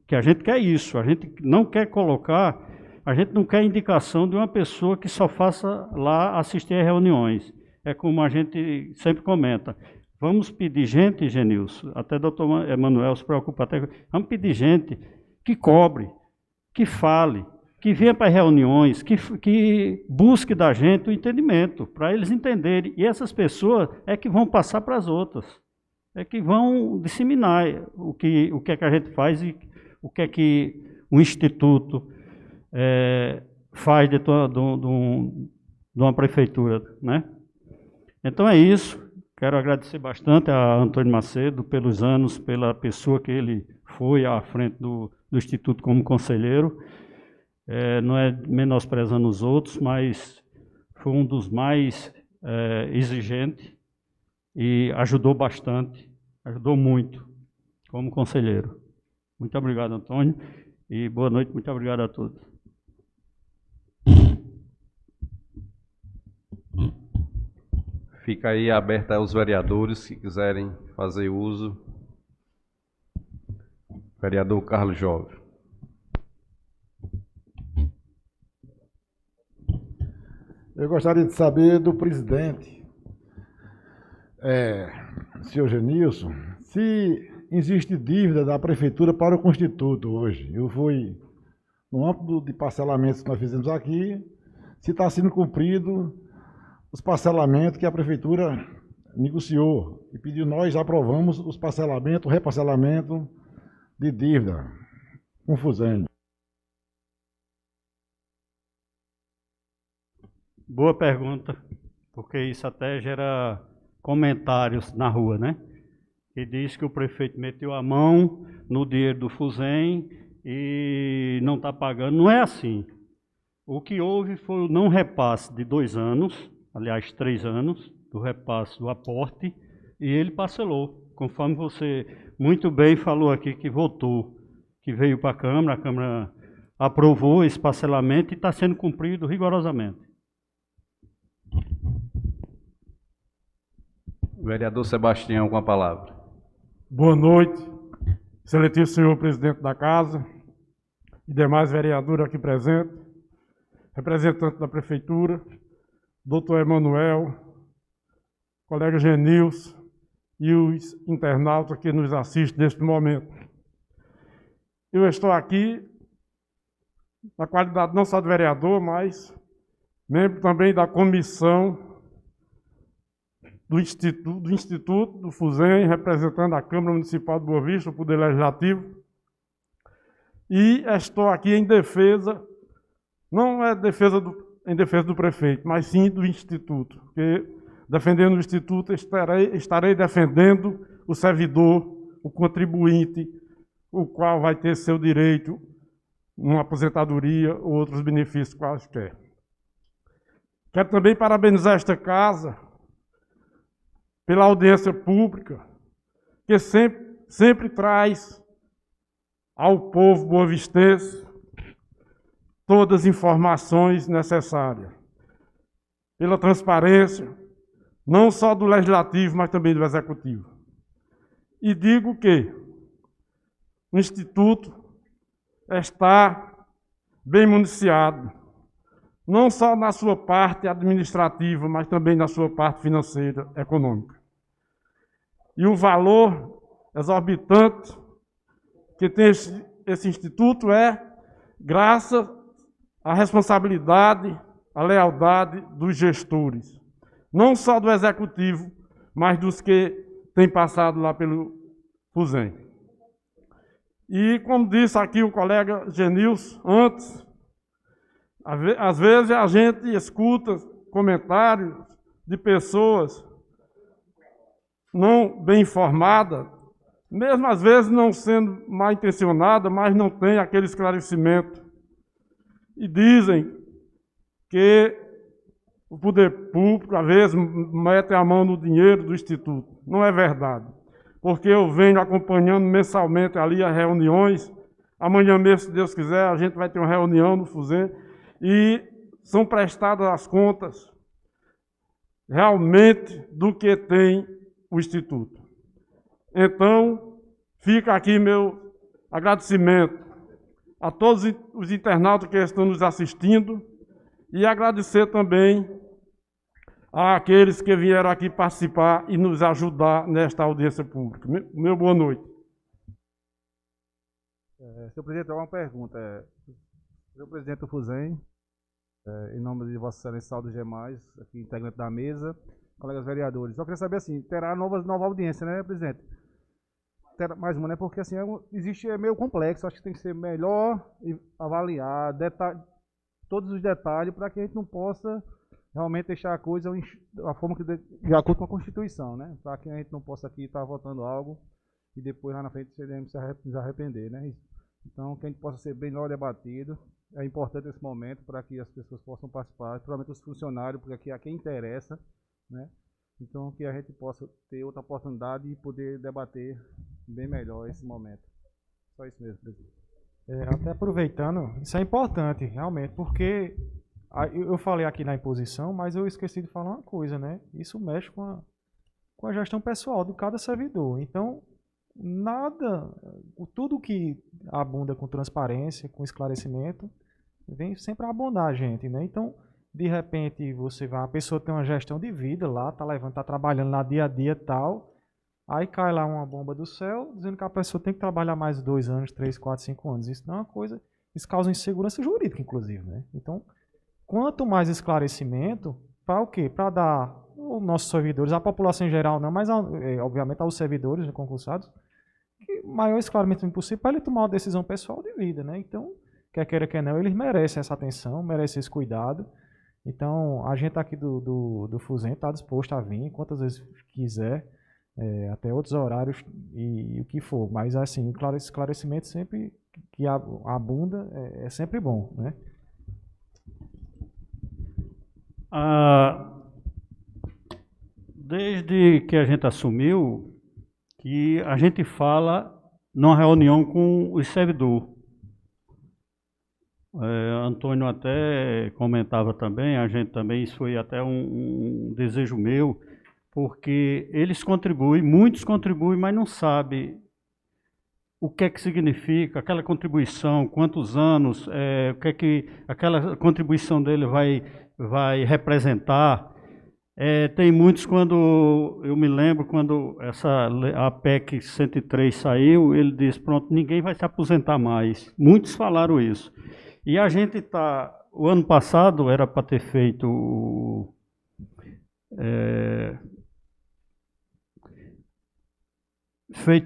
que a gente quer isso, a gente não quer colocar... A gente não quer indicação de uma pessoa que só faça lá assistir a reuniões. É como a gente sempre comenta. Vamos pedir gente, Genilson, até o doutor Emanuel se preocupa até. Vamos pedir gente que cobre, que fale, que venha para reuniões, que busque da gente o entendimento, para eles entenderem. E essas pessoas é que vão passar para as outras. É que vão disseminar o que é que a gente faz e o que é que o Instituto faz de uma prefeitura, né? Então é isso. Quero agradecer bastante a Antônio Macedo pelos anos, pela pessoa que ele foi à frente do Instituto como conselheiro. Não é menosprezando os outros, mas foi um dos mais exigentes e ajudou bastante, ajudou muito como conselheiro. Muito obrigado, Antônio, e boa noite, muito obrigado a todos. Fica aí aberto aos vereadores que quiserem fazer uso. Vereador Carlos Jovem. Eu gostaria de saber do presidente, senhor Genilson, se existe dívida da prefeitura para o Constituto hoje. Eu fui no âmbito de parcelamentos que nós fizemos aqui, se está sendo cumprido os parcelamentos que a prefeitura negociou e pediu, nós aprovamos os parcelamentos, o reparcelamento de dívida com Fusém. Boa pergunta, porque isso até gera comentários na rua, né? Que diz que o prefeito meteu a mão no dinheiro do Fusém e não está pagando. Não é assim. O que houve foi o não repasse de 2 anos, aliás, 3 anos, do repasse do aporte, e ele parcelou. Conforme você muito bem falou aqui que votou, que veio para a Câmara aprovou esse parcelamento e está sendo cumprido rigorosamente. Vereador Sebastião, com a palavra. Boa noite, excelentíssimo senhor presidente da Casa e demais vereadores aqui presentes, representante da Prefeitura, doutor Emanuel, colega Genilson e os internautas que nos assistem neste momento. Eu estou aqui na qualidade não só de vereador, mas membro também da comissão do Instituto do FUSEM, representando a Câmara Municipal de Boa Vista, o Poder Legislativo. E estou aqui em defesa, não é em defesa do prefeito, mas sim do Instituto, porque defendendo o Instituto estarei defendendo o servidor, o contribuinte, o qual vai ter seu direito uma aposentadoria ou outros benefícios quaisquer. Quero também parabenizar esta Casa pela audiência pública, que sempre traz ao povo boavistense todas as informações necessárias, pela transparência, não só do Legislativo, mas também do Executivo. E digo que o Instituto está bem municiado, não só na sua parte administrativa, mas também na sua parte financeira, econômica. E o valor exorbitante que tem esse Instituto é graças à responsabilidade, à lealdade dos gestores, não só do Executivo, mas dos que têm passado lá pelo FUSEM. E, como disse aqui o colega Genilson antes, às vezes a gente escuta comentários de pessoas não bem informadas, mesmo às vezes não sendo mal intencionadas, mas não tem aquele esclarecimento. E dizem que o poder público, às vezes, mete a mão no dinheiro do Instituto. Não é verdade. Porque eu venho acompanhando mensalmente ali as reuniões. Amanhã mesmo, se Deus quiser, a gente vai ter uma reunião no FUSEM e são prestadas as contas realmente do que tem o Instituto. Então, fica aqui meu agradecimento a todos os internautas que estão nos assistindo e agradecer também àqueles que vieram aqui participar e nos ajudar nesta audiência pública. Meu boa noite. Senhor presidente, uma pergunta. Senhor presidente do FUSEM, em nome de Vossa Excelência, saúde os demais, aqui integrante da mesa, colegas vereadores. Só queria saber assim, terá nova audiência, né, presidente? Terá mais uma, né? Porque assim, é meio complexo, acho que tem que ser melhor avaliar todos os detalhes para que a gente não possa realmente deixar a coisa da forma que de acordo com a Constituição, né? Para que a gente não possa aqui estar votando algo e depois lá na frente se arrepender, né? Então, que a gente possa ser bem melhor debatido. É importante esse momento para que as pessoas possam participar, principalmente os funcionários, porque aqui a quem interessa, né? Então, que a gente possa ter outra oportunidade e poder debater bem melhor esse momento. Só isso mesmo, presidente. Até aproveitando, isso é importante, realmente, porque eu falei aqui na imposição, mas eu esqueci de falar uma coisa, né? Isso mexe com a gestão pessoal de cada servidor. Então, tudo que abunda com transparência, com esclarecimento, vem sempre a abonar a gente, né? Então, de repente, a pessoa tem uma gestão de vida lá, tá trabalhando lá dia a dia e tal, aí cai lá uma bomba do céu, dizendo que a pessoa tem que trabalhar mais 2 anos, 3, 4, 5 anos. Isso não é uma coisa, isso causa insegurança jurídica, inclusive, né? Então, quanto mais esclarecimento, para o quê? Para dar os nossos servidores, a população em geral não, mas obviamente aos servidores, né, concursados, que o maior esclarecimento possível para ele tomar uma decisão pessoal de vida, né? Então, quer queira, quer não, eles merecem essa atenção, merecem esse cuidado. Então, a gente aqui do FUSEM está disposto a vir quantas vezes quiser, até outros horários e o que for. Mas, assim, esclarecimento sempre que abunda é sempre bom, né? Desde que a gente assumiu, que a gente fala numa reunião com o servidor. Antônio até comentava também, a gente também, isso foi até um desejo meu, porque eles contribuem, muitos contribuem, mas não sabem o que é que significa aquela contribuição, quantos anos, o que é que aquela contribuição dele vai representar. Tem muitos, quando eu me lembro, quando a PEC 103 saiu, ele disse, pronto, ninguém vai se aposentar mais. Muitos falaram isso. E a gente está, o ano passado era para ter feito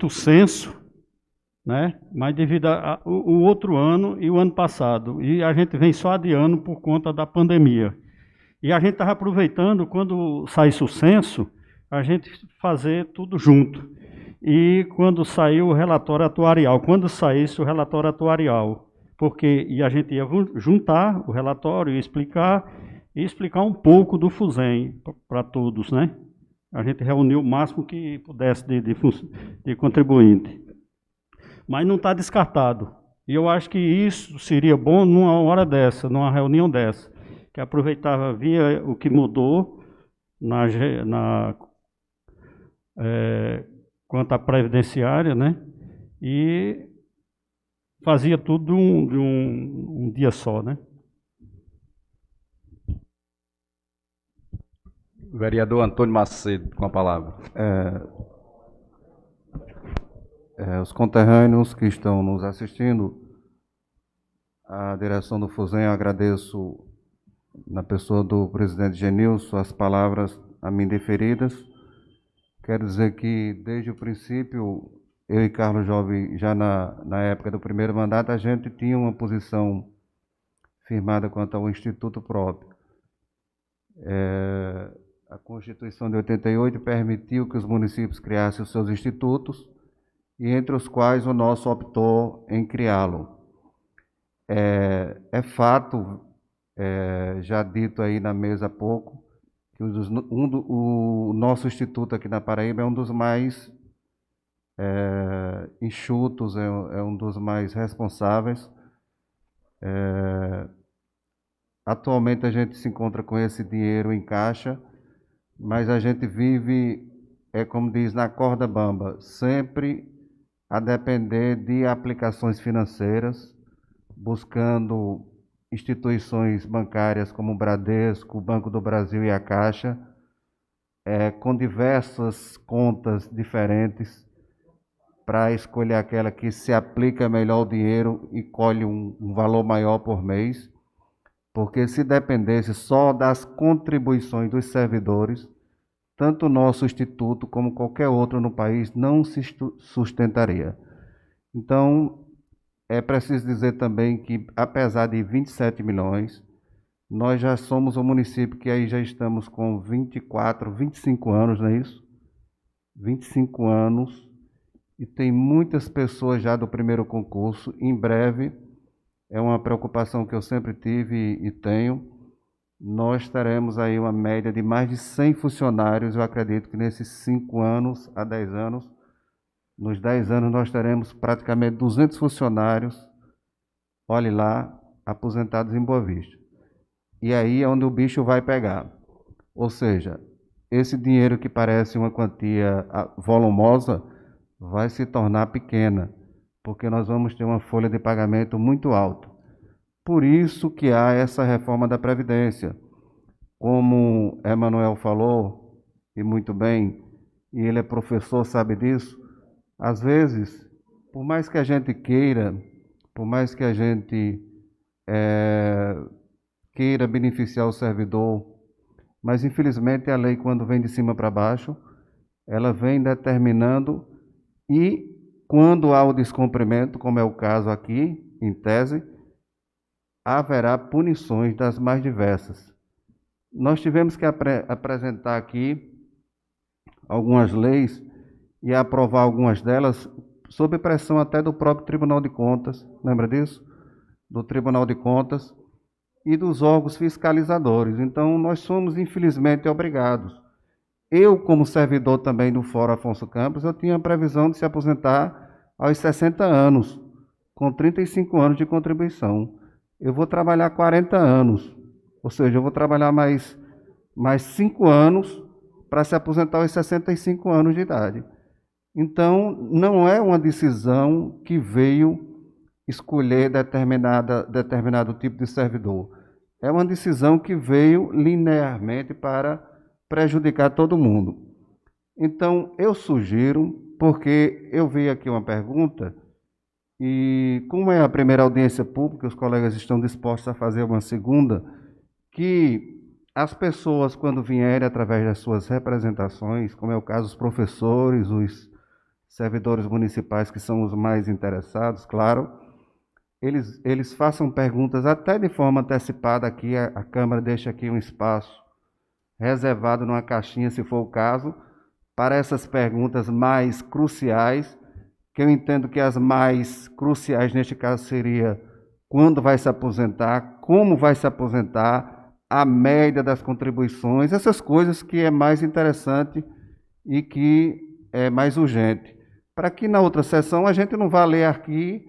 o censo, né? Mas devido ao outro ano e o ano passado. E a gente vem só adiando por conta da pandemia. E a gente estava aproveitando, quando saísse o censo, a gente fazer tudo junto. E quando saiu o relatório atuarial, quando saísse o relatório atuarial, e a gente ia juntar o relatório e explicar um pouco do FUSEM para todos, né? A gente reuniu o máximo que pudesse de contribuinte. Mas não está descartado. E eu acho que isso seria bom numa hora dessa, numa reunião dessa, que aproveitava, via o que mudou quanto à previdenciária, né? E fazia tudo de um dia só, né? Vereador Antônio Macedo, com a palavra. Os conterrâneos que estão nos assistindo, a direção do FUSEM, eu agradeço, na pessoa do presidente Genilson, as palavras a mim deferidas. Quero dizer que, desde o princípio, eu e Carlos Jovem, já na época do primeiro mandato, a gente tinha uma posição firmada quanto ao Instituto próprio. A Constituição de 88 permitiu que os municípios criassem os seus institutos, e entre os quais o nosso optou em criá-lo. É fato, já dito aí na mesa há pouco, que o nosso instituto aqui na Paraíba é um dos mais enxutos, é um dos mais responsáveis. Atualmente a gente se encontra com esse dinheiro em caixa, mas a gente vive, como diz, na corda bamba, sempre a depender de aplicações financeiras, buscando instituições bancárias como o Bradesco, o Banco do Brasil e a Caixa, com diversas contas diferentes, para escolher aquela que se aplica melhor o dinheiro e colhe um valor maior por mês, porque se dependesse só das contribuições dos servidores, tanto o nosso instituto como qualquer outro no país não se sustentaria. Então, é preciso dizer também que, apesar de 27 milhões, nós já somos um município que aí já estamos com 24, 25 anos, não é isso? 25 anos, e tem muitas pessoas já do primeiro concurso. Em breve, é uma preocupação que eu sempre tive e tenho, nós teremos aí uma média de mais de 100 funcionários. Eu acredito que nesses 5 anos a 10 anos, nos 10 anos nós teremos praticamente 200 funcionários, olhe lá, aposentados em Boa Vista. E aí é onde o bicho vai pegar. Ou seja, esse dinheiro que parece uma quantia volumosa vai se tornar pequena, porque nós vamos ter uma folha de pagamento muito alta. Por isso que há essa reforma da Previdência. Como Emanuel falou, e muito bem, e ele é professor, sabe disso, às vezes, por mais que a gente queira, por mais que a gente queira beneficiar o servidor, mas infelizmente a lei, quando vem de cima para baixo, ela vem determinando, e quando há o descumprimento, como é o caso aqui, em tese, haverá punições das mais diversas. Nós tivemos que apresentar aqui algumas leis e aprovar algumas delas sob pressão até do próprio Tribunal de Contas, lembra disso? Do Tribunal de Contas e dos órgãos fiscalizadores. Então, nós somos, infelizmente, obrigados. eu, como servidor também do Fórum Afonso Campos, eu tinha a previsão de se aposentar aos 60 anos, com 35 anos de contribuição. Eu vou trabalhar 40 anos, ou seja, eu vou trabalhar mais 5 anos para se aposentar aos 65 anos de idade. Então, não é uma decisão que veio escolher determinado tipo de servidor. É uma decisão que veio linearmente para prejudicar todo mundo. Então, eu sugiro, porque eu vi aqui uma pergunta, e como é a primeira audiência pública, os colegas estão dispostos a fazer uma segunda, que as pessoas, quando vierem através das suas representações, como é o caso dos professores, os servidores municipais, que são os mais interessados, claro, eles façam perguntas até de forma antecipada aqui, a Câmara deixa aqui um espaço reservado numa caixinha, se for o caso, para essas perguntas mais cruciais, que eu entendo que as mais cruciais neste caso seria quando vai se aposentar, como vai se aposentar, a média das contribuições, essas coisas que é mais interessante e que é mais urgente. Para que na outra sessão a gente não vá ler aqui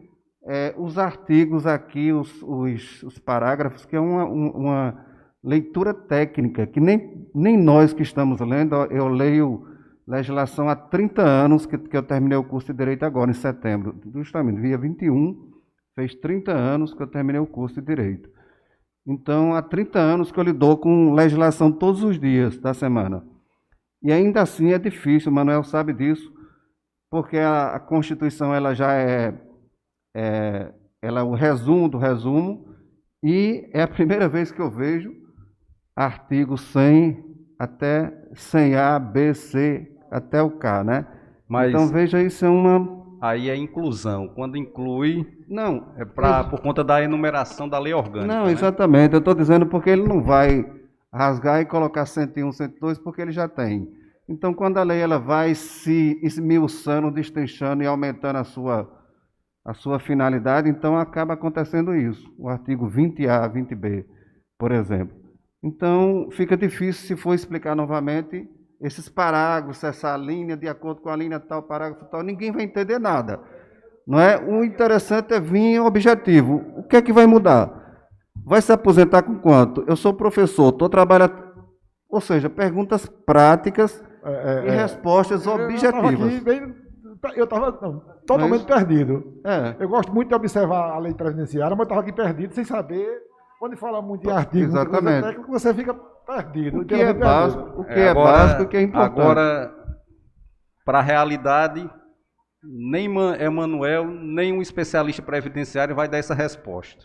os artigos aqui, os parágrafos, que é uma leitura técnica, que nem nós que estamos lendo, eu leio legislação há 30 anos, que eu terminei o curso de Direito agora, em setembro, justamente, dia 21, fez 30 anos que eu terminei o curso de Direito. Então, há 30 anos que eu lido com legislação todos os dias da semana. E ainda assim é difícil, o Manuel sabe disso, porque a Constituição ela já ela é o resumo do resumo, e é a primeira vez que eu vejo artigo 100 até 100A, B, C, até o K, né? Mas então, veja, isso é uma... aí é inclusão. Quando inclui, Não, por conta da enumeração da lei orgânica. não, né? exatamente. Eu estou dizendo porque ele não vai rasgar e colocar 101, 102, porque ele já tem. Então, quando a lei ela vai se esmiuçando, destrinchando e aumentando a sua finalidade, então acaba acontecendo isso. O artigo 20A, 20B, por exemplo. Então, fica difícil, se for explicar novamente, esses parágrafos, essa linha, de acordo com a linha tal, parágrafo tal, ninguém vai entender nada. Não é? O interessante é vir objetivo. O que é que vai mudar? Vai se aposentar com quanto? Eu sou professor, estou trabalhando... Ou seja, perguntas práticas e respostas objetivas. Eu estava totalmente perdido. É. Eu gosto muito de observar a lei previdenciária, mas eu estava aqui perdido, sem saber. Quando fala muito em artigo, muita coisa Exatamente. técnica, você fica perdido. O que é básico, o que é Agora- básico e o que é importante. Agora, para a realidade, nem Emanuel, nem um especialista previdenciário vai dar essa resposta.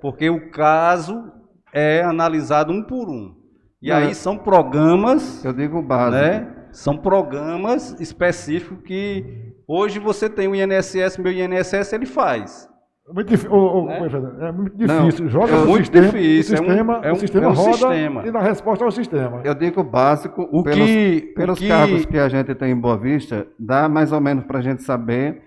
Porque o caso é analisado um por um. E Não, aí são programas, eu digo básico. né? São programas específicos que hoje você tem o INSS, meu INSS ele faz. Muito difícil. É muito difícil. Não, Joga é no muito sistema, difícil, o sistema roda sistema. e dá resposta ao sistema. Eu digo básico, pelos cargos que a gente tem em Boa Vista, dá mais ou menos para a gente saber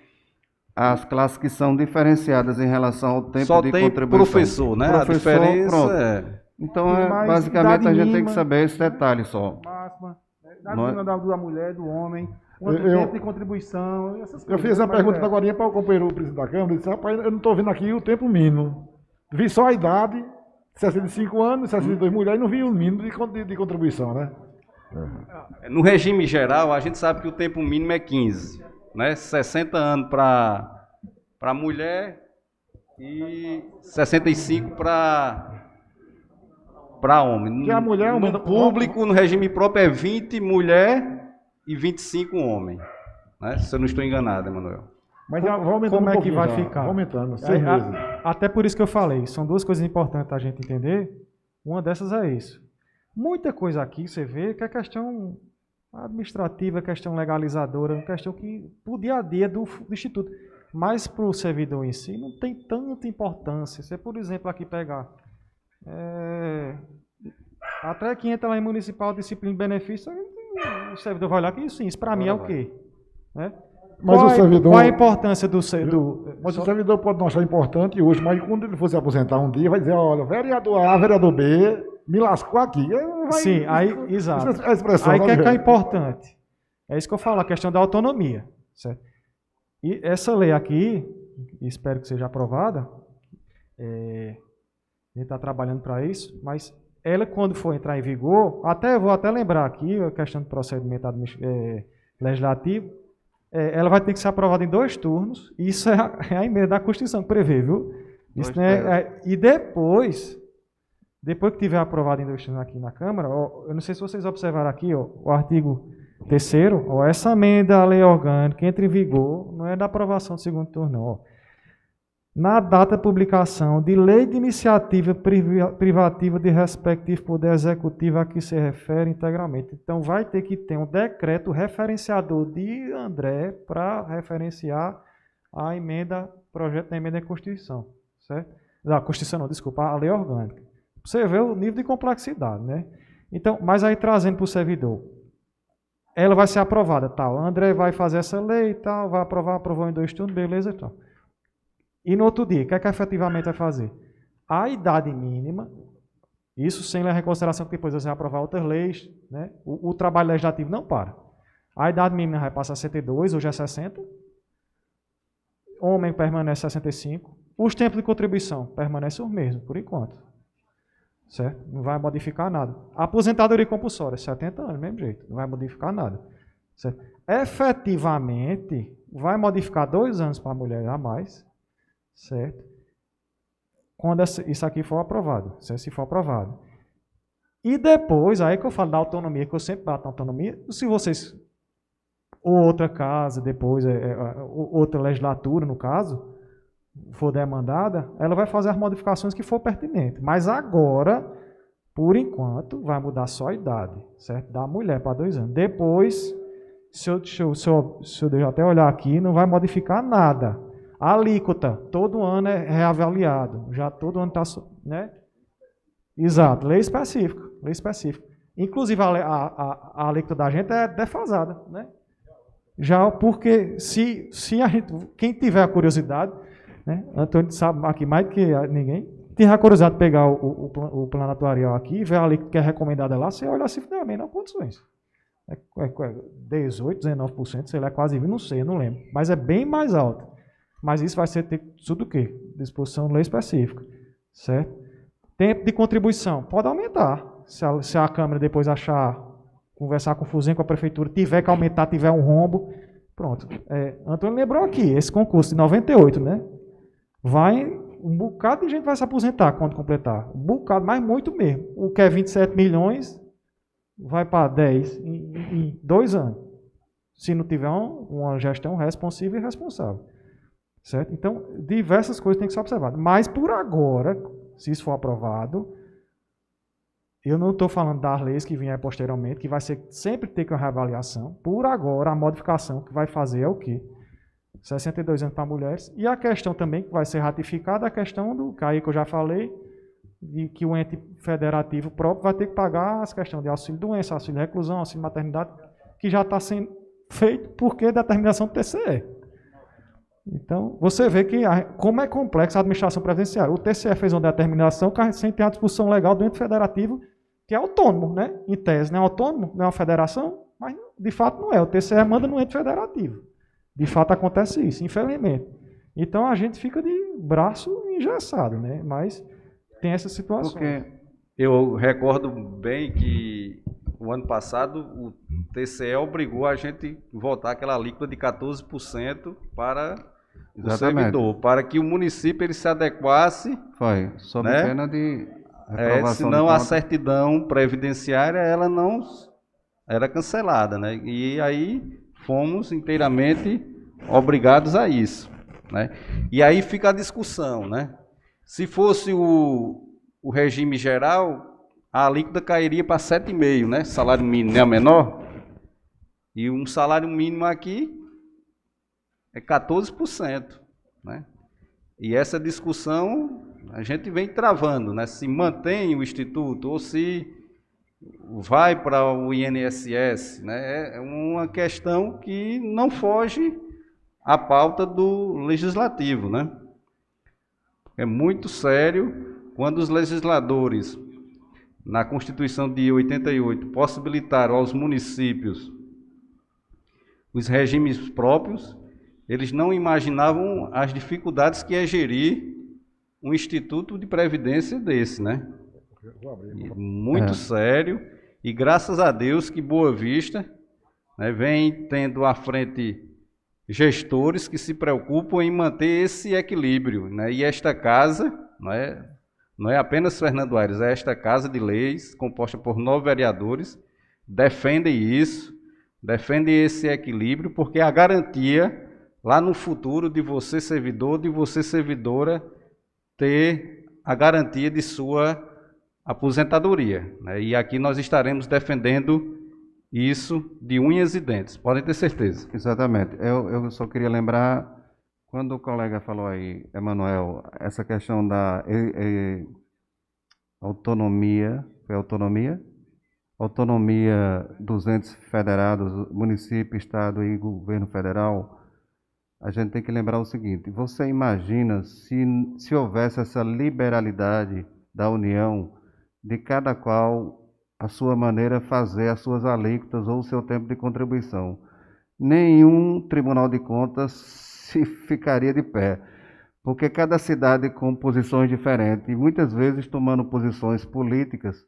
as classes que são diferenciadas em relação ao tempo Só de tem contribuição. professor, né? Professor, A diferença pronto. é... Então, Tem mais basicamente, idade a gente tem mínima. que saber esse detalhe só. Máxima, da Não é- mínima da mulher, do homem, quanto Eu- tempo de contribuição, essas coisas. Eu fiz essa Mas pergunta é. agora para o companheiro presidente da Câmara, ele disse, rapaz, eu não estou vendo aqui o tempo mínimo. Vi só a idade, 65 anos, 62 mulheres, e não vi o mínimo de contribuição, né? No regime geral, a gente sabe que o tempo mínimo é 15, né? 60 anos para mulher e 65 para homem. Porque a mulher aumenta- No público, no regime próprio, é 20 mulher e 25 homem. Né? Se eu não estou enganado, Emanuel. Mas já vai aumentando Como um é que pouquinho vai já, ficar? vai aumentando, É, 6 meses. Até por isso que eu falei, são duas coisas importantes a gente entender. Uma dessas é isso. Muita coisa aqui você vê que é questão administrativa, questão legalizadora, questão que pro dia a dia do Instituto. Mas para o servidor em si não tem tanta importância. Você, por exemplo, aqui pegar até que entra lá em municipal, disciplina e benefício, o servidor vai olhar que isso para mim é o quê? Né? Mas qual, o servidor- qual a importância do Mas o servidor pode não achar importante hoje, mas quando ele for se aposentar um dia, vai dizer, olha, vereador A, vereador B, me lascou aqui. Sim, aí, exato. A expressão, Aí o que né? é importante? É isso que eu falo, a questão da autonomia. Certo? E essa lei aqui, espero que seja aprovada, a gente está trabalhando para isso, mas ela, quando for entrar em vigor, vou até lembrar aqui a questão do procedimento legislativo, ela vai ter que ser aprovada em 2 turnos, e isso é a emenda da Constituição que prevê, viu? Isso, né, e depois que tiver aprovado em 2 turnos aqui na Câmara, eu não sei se vocês observaram aqui, o artigo 3º, essa emenda à lei orgânica entra em vigor, não é da aprovação do 2º turno, não. Na data de publicação de lei de iniciativa privativa de respectivo poder executivo a que se refere integralmente. Então, vai ter que ter um decreto referenciador de André para referenciar a emenda, projeto da emenda à Constituição, certo? Da Constituição não, desculpa, a lei orgânica. Você vê o nível de complexidade, né? Então, mas aí trazendo para o servidor, ela vai ser aprovada, tal. André vai fazer essa lei e tal, vai aprovar, aprovou em 2 turnos, beleza e tal. E no outro dia, o que é que efetivamente vai fazer? A idade mínima, isso sem levar em consideração que depois você vai aprovar outras leis, né? O trabalho legislativo não para. A idade mínima vai passar a 62, hoje é 60. Homem permanece 65. Os tempos de contribuição permanecem os mesmos, por enquanto. Certo? Não vai modificar nada. A aposentadoria compulsória, 70 anos, mesmo jeito. Não vai modificar nada. Certo? Efetivamente, vai modificar 2 anos para a mulher a mais, certo? Quando isso aqui for aprovado, se for aprovado. E depois, aí que eu falo da autonomia, que eu sempre bato na autonomia, se vocês, ou outra casa, depois, outra legislatura, no caso, for demandada, ela vai fazer as modificações que for pertinente. Mas agora, por enquanto, vai mudar só a idade, certo? Da mulher para 2 anos. Depois, se eu até olhar aqui, não vai modificar nada. A alíquota, todo ano é reavaliado. Já todo ano está, né? Exato, lei específica, lei específica. Inclusive, a alíquota da gente é defasada, né? Já porque, se a gente, quem tiver a curiosidade, né? Antônio sabe aqui mais do que ninguém, tiver a curiosidade de pegar o plano atuarial aqui e ver a alíquota que é recomendada lá, você olha assim, também não há condições. 18%, 19%, sei lá, quase 20%, não sei, não lembro. Mas é bem mais alto. Mas isso vai ser tudo o quê? Disposição de lei específica, certo? Tempo de contribuição, pode aumentar. Se a Câmara depois conversar com o Fuzem, com a Prefeitura, tiver que aumentar, tiver um rombo, pronto. Antônio lembrou aqui, esse concurso de 98, né? Um bocado de gente vai se aposentar quando completar. Um bocado, mas muito mesmo. O que é 27 milhões vai para 10 em 2 anos. Se não tiver uma gestão responsiva e responsável. Certo? Então, diversas coisas têm que ser observadas. Mas, por agora, se isso for aprovado, eu não estou falando das leis que vierem posteriormente, que vai sempre ter que uma reavaliação. Por agora, a modificação que vai fazer é o quê? 62 anos para mulheres. E a questão também que vai ser ratificada, a questão do que eu já falei, de que o ente federativo próprio vai ter que pagar as questões de auxílio-doença, auxílio-reclusão, auxílio-maternidade, que já está sendo feito porque é determinação do TCE. Então, você vê que como é complexa a administração previdenciária. O TCE fez uma determinação sem ter a disposição legal do ente federativo, que é autônomo, né? Em tese, não é autônomo, não é uma federação, mas de fato não é. O TCE manda no ente federativo. De fato acontece isso, infelizmente. Então, a gente fica de braço engessado, né? Mas tem essa situação. Porque eu recordo bem que o ano passado o TCE obrigou a gente a votar aquela alíquota de 14% para o servidor, para que o município ele se adequasse. Foi, sob né? pena de reprovação. Senão a certidão previdenciária ela não era cancelada, né? E aí fomos inteiramente obrigados a isso, né? E aí fica a discussão, né? Se fosse o regime geral, a alíquota cairia para 7,5%, né? Salário mínimo é menor. E um salário mínimo aqui é 14%, né? E essa discussão a gente vem travando, né? Se mantém o Instituto ou se vai para o INSS, né? É uma questão que não foge à pauta do legislativo, né? É muito sério quando os legisladores na Constituição de 88, possibilitaram aos municípios os regimes próprios, eles não imaginavam as dificuldades que é gerir um instituto de previdência desse, né? Muito sério, e graças a Deus que Boa Vista, né, vem tendo à frente gestores que se preocupam em manter esse equilíbrio, né? E esta casa, não é apenas Fernando Aires, é esta casa de leis, composta por 9 vereadores, defendem isso, defendem esse equilíbrio, porque é a garantia, lá no futuro, de você servidor, de você servidora, ter a garantia de sua aposentadoria, né? E aqui nós estaremos defendendo isso de unhas e dentes, podem ter certeza. Exatamente. Eu só queria lembrar, quando o colega falou aí, Emanuel, essa questão da autonomia, foi autonomia? Autonomia dos entes federados, município, estado e governo federal, a gente tem que lembrar o seguinte: você imagina se houvesse essa liberalidade da União, de cada qual a sua maneira fazer as suas alíquotas ou o seu tempo de contribuição. Nenhum Tribunal de Contas se ficaria de pé, porque cada cidade com posições diferentes, e muitas vezes tomando posições políticas,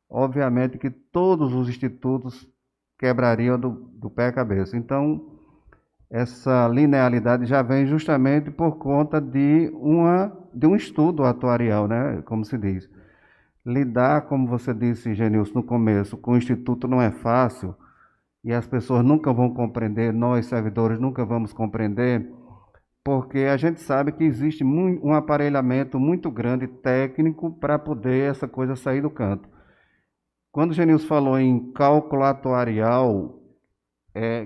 obviamente que todos os institutos quebrariam do pé à cabeça. Então, essa linearidade já vem justamente por conta de um estudo atuarial, né? Como se diz. Lidar, como você disse, Genilson, no começo, com o Instituto não é fácil, e as pessoas nunca vão compreender, nós servidores nunca vamos compreender, porque a gente sabe que existe um aparelhamento muito grande técnico para poder essa coisa sair do canto. Quando o Genilson falou em cálculo atuarial,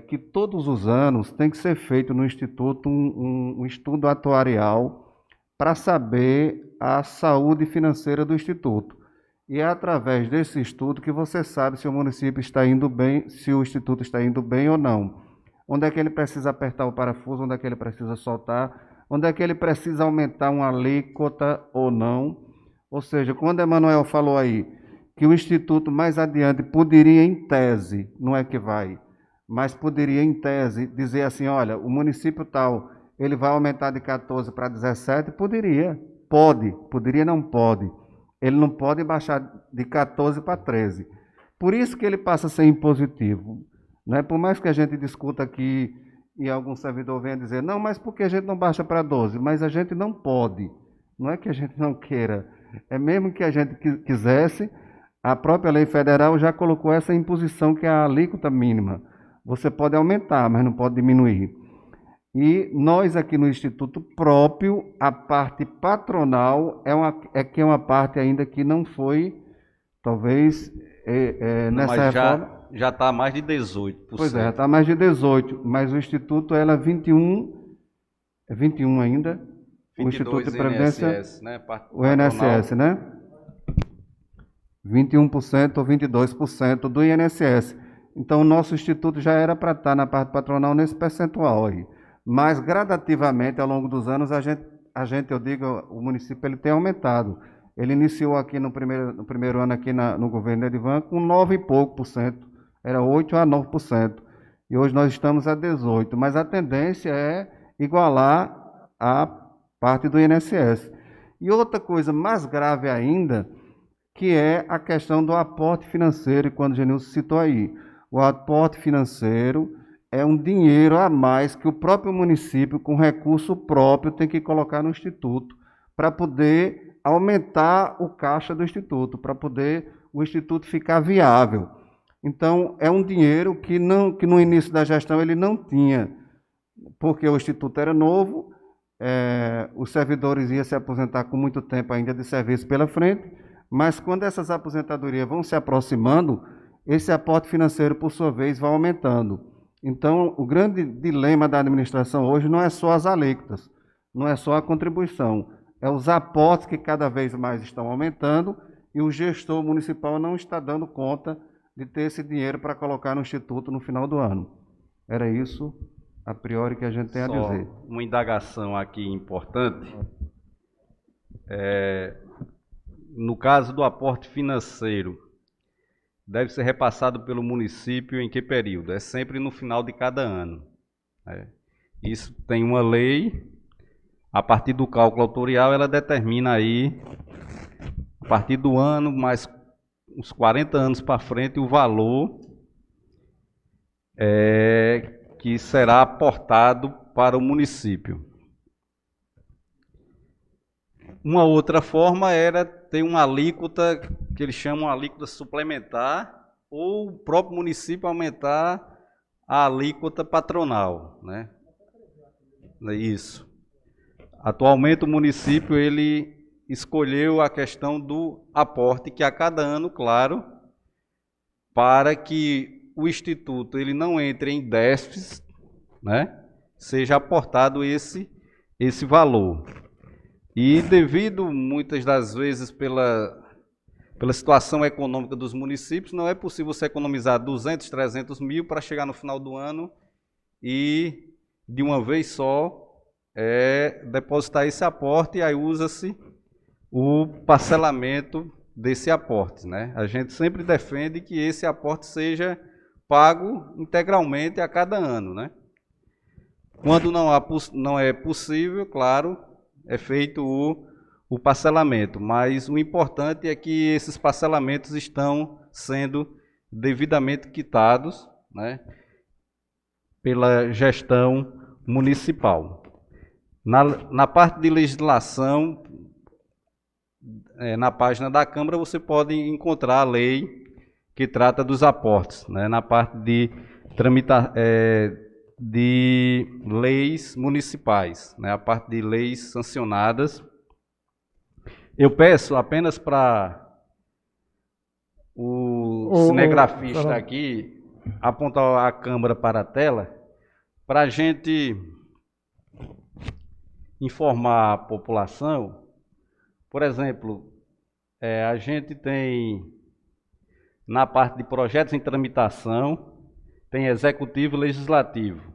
que todos os anos tem que ser feito no Instituto um estudo atuarial para saber a saúde financeira do Instituto. E é através desse estudo que você sabe se o município está indo bem, se o Instituto está indo bem ou não. Onde é que ele precisa apertar o parafuso, onde é que ele precisa soltar, onde é que ele precisa aumentar uma alíquota ou não. Ou seja, quando Emanuel falou aí que o Instituto mais adiante poderia, em tese, não é que vai, mas poderia, em tese, dizer assim: olha, o município tal, ele vai aumentar de 14 para 17, poderia, não pode. Ele não pode baixar de 14 para 13. Por isso que ele passa a ser impositivo, né? Por mais que a gente discuta aqui e algum servidor venha dizer: não, mas por que a gente não baixa para 12? Mas a gente não pode. Não é que a gente não queira. É mesmo que a gente quisesse, a própria lei federal já colocou essa imposição, que é a alíquota mínima. Você pode aumentar, mas não pode diminuir. E nós aqui no Instituto próprio, a parte patronal é uma parte ainda que não foi, talvez, nessa reforma. Já está mais de 18%. Pois é, já está mais de 18%, mas o Instituto ela 21%, é 21% ainda? 22% o Instituto de Previdência, INSS, né? o INSS, né? 21% ou 22% do INSS. Então, o nosso Instituto já era para estar na parte patronal nesse percentual aí. Mas, gradativamente, ao longo dos anos, eu digo, o município ele tem aumentado. Ele iniciou aqui no primeiro ano aqui no governo de Edivan com 9 e pouco por cento. Era 8 a 9%. E hoje nós estamos a 18%. Mas a tendência é igualar a parte do INSS. E outra coisa mais grave ainda, que é a questão do aporte financeiro, e quando o Genilson citou aí. O aporte financeiro é um dinheiro a mais que o próprio município, com recurso próprio, tem que colocar no Instituto para poder aumentar o caixa do Instituto, para poder o Instituto ficar viável. Então, é um dinheiro que no início da gestão ele não tinha, porque o Instituto era novo, os servidores iam se aposentar com muito tempo ainda de serviço pela frente, mas quando essas aposentadorias vão se aproximando, esse aporte financeiro, por sua vez, vai aumentando. Então, o grande dilema da administração hoje não é só as alíquotas, não é só a contribuição, é os aportes que cada vez mais estão aumentando e o gestor municipal não está dando conta de ter esse dinheiro para colocar no Instituto no final do ano. Era isso, a priori, que a gente tem a dizer. Uma indagação aqui importante. no caso do aporte financeiro, deve ser repassado pelo município em que período? É sempre no final de cada ano. Isso tem uma lei, a partir do cálculo autorial, ela determina aí, a partir do ano, mais uns 40 anos para frente, o valor que será aportado para o município. Uma outra forma era ter uma alíquota, que eles chamam de alíquota suplementar, ou o próprio município aumentar a alíquota patronal, né? Isso. Atualmente o município ele escolheu a questão do aporte, que a cada ano, claro, para que o instituto ele não entre em déficit, né? Seja aportado esse valor. E devido, muitas das vezes, pela situação econômica dos municípios, não é possível você economizar 200, 300 mil para chegar no final do ano e, de uma vez só, depositar esse aporte, e aí usa-se o parcelamento desse aporte, né? A gente sempre defende que esse aporte seja pago integralmente a cada ano, né? Quando não é possível, claro, é feito o parcelamento, mas o importante é que esses parcelamentos estão sendo devidamente quitados, né, pela gestão municipal. Na parte de legislação, na página da Câmara, você pode encontrar a lei que trata dos aportes, né, na parte de de leis municipais, né, a parte de leis sancionadas. Eu peço apenas para o cinegrafista aqui apontar a câmera para a tela, para a gente informar a população. Por exemplo, a gente tem, na parte de projetos em tramitação, tem executivo e legislativo.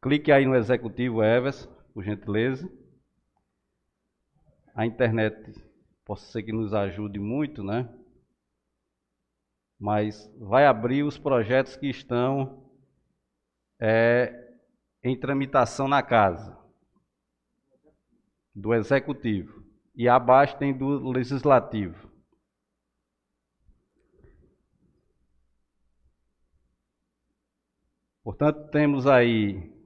Clique aí no executivo, Everson, por gentileza. A internet pode ser que nos ajude muito, né? Mas vai abrir os projetos que estão em tramitação na casa, do executivo. E abaixo tem do legislativo. Portanto, temos aí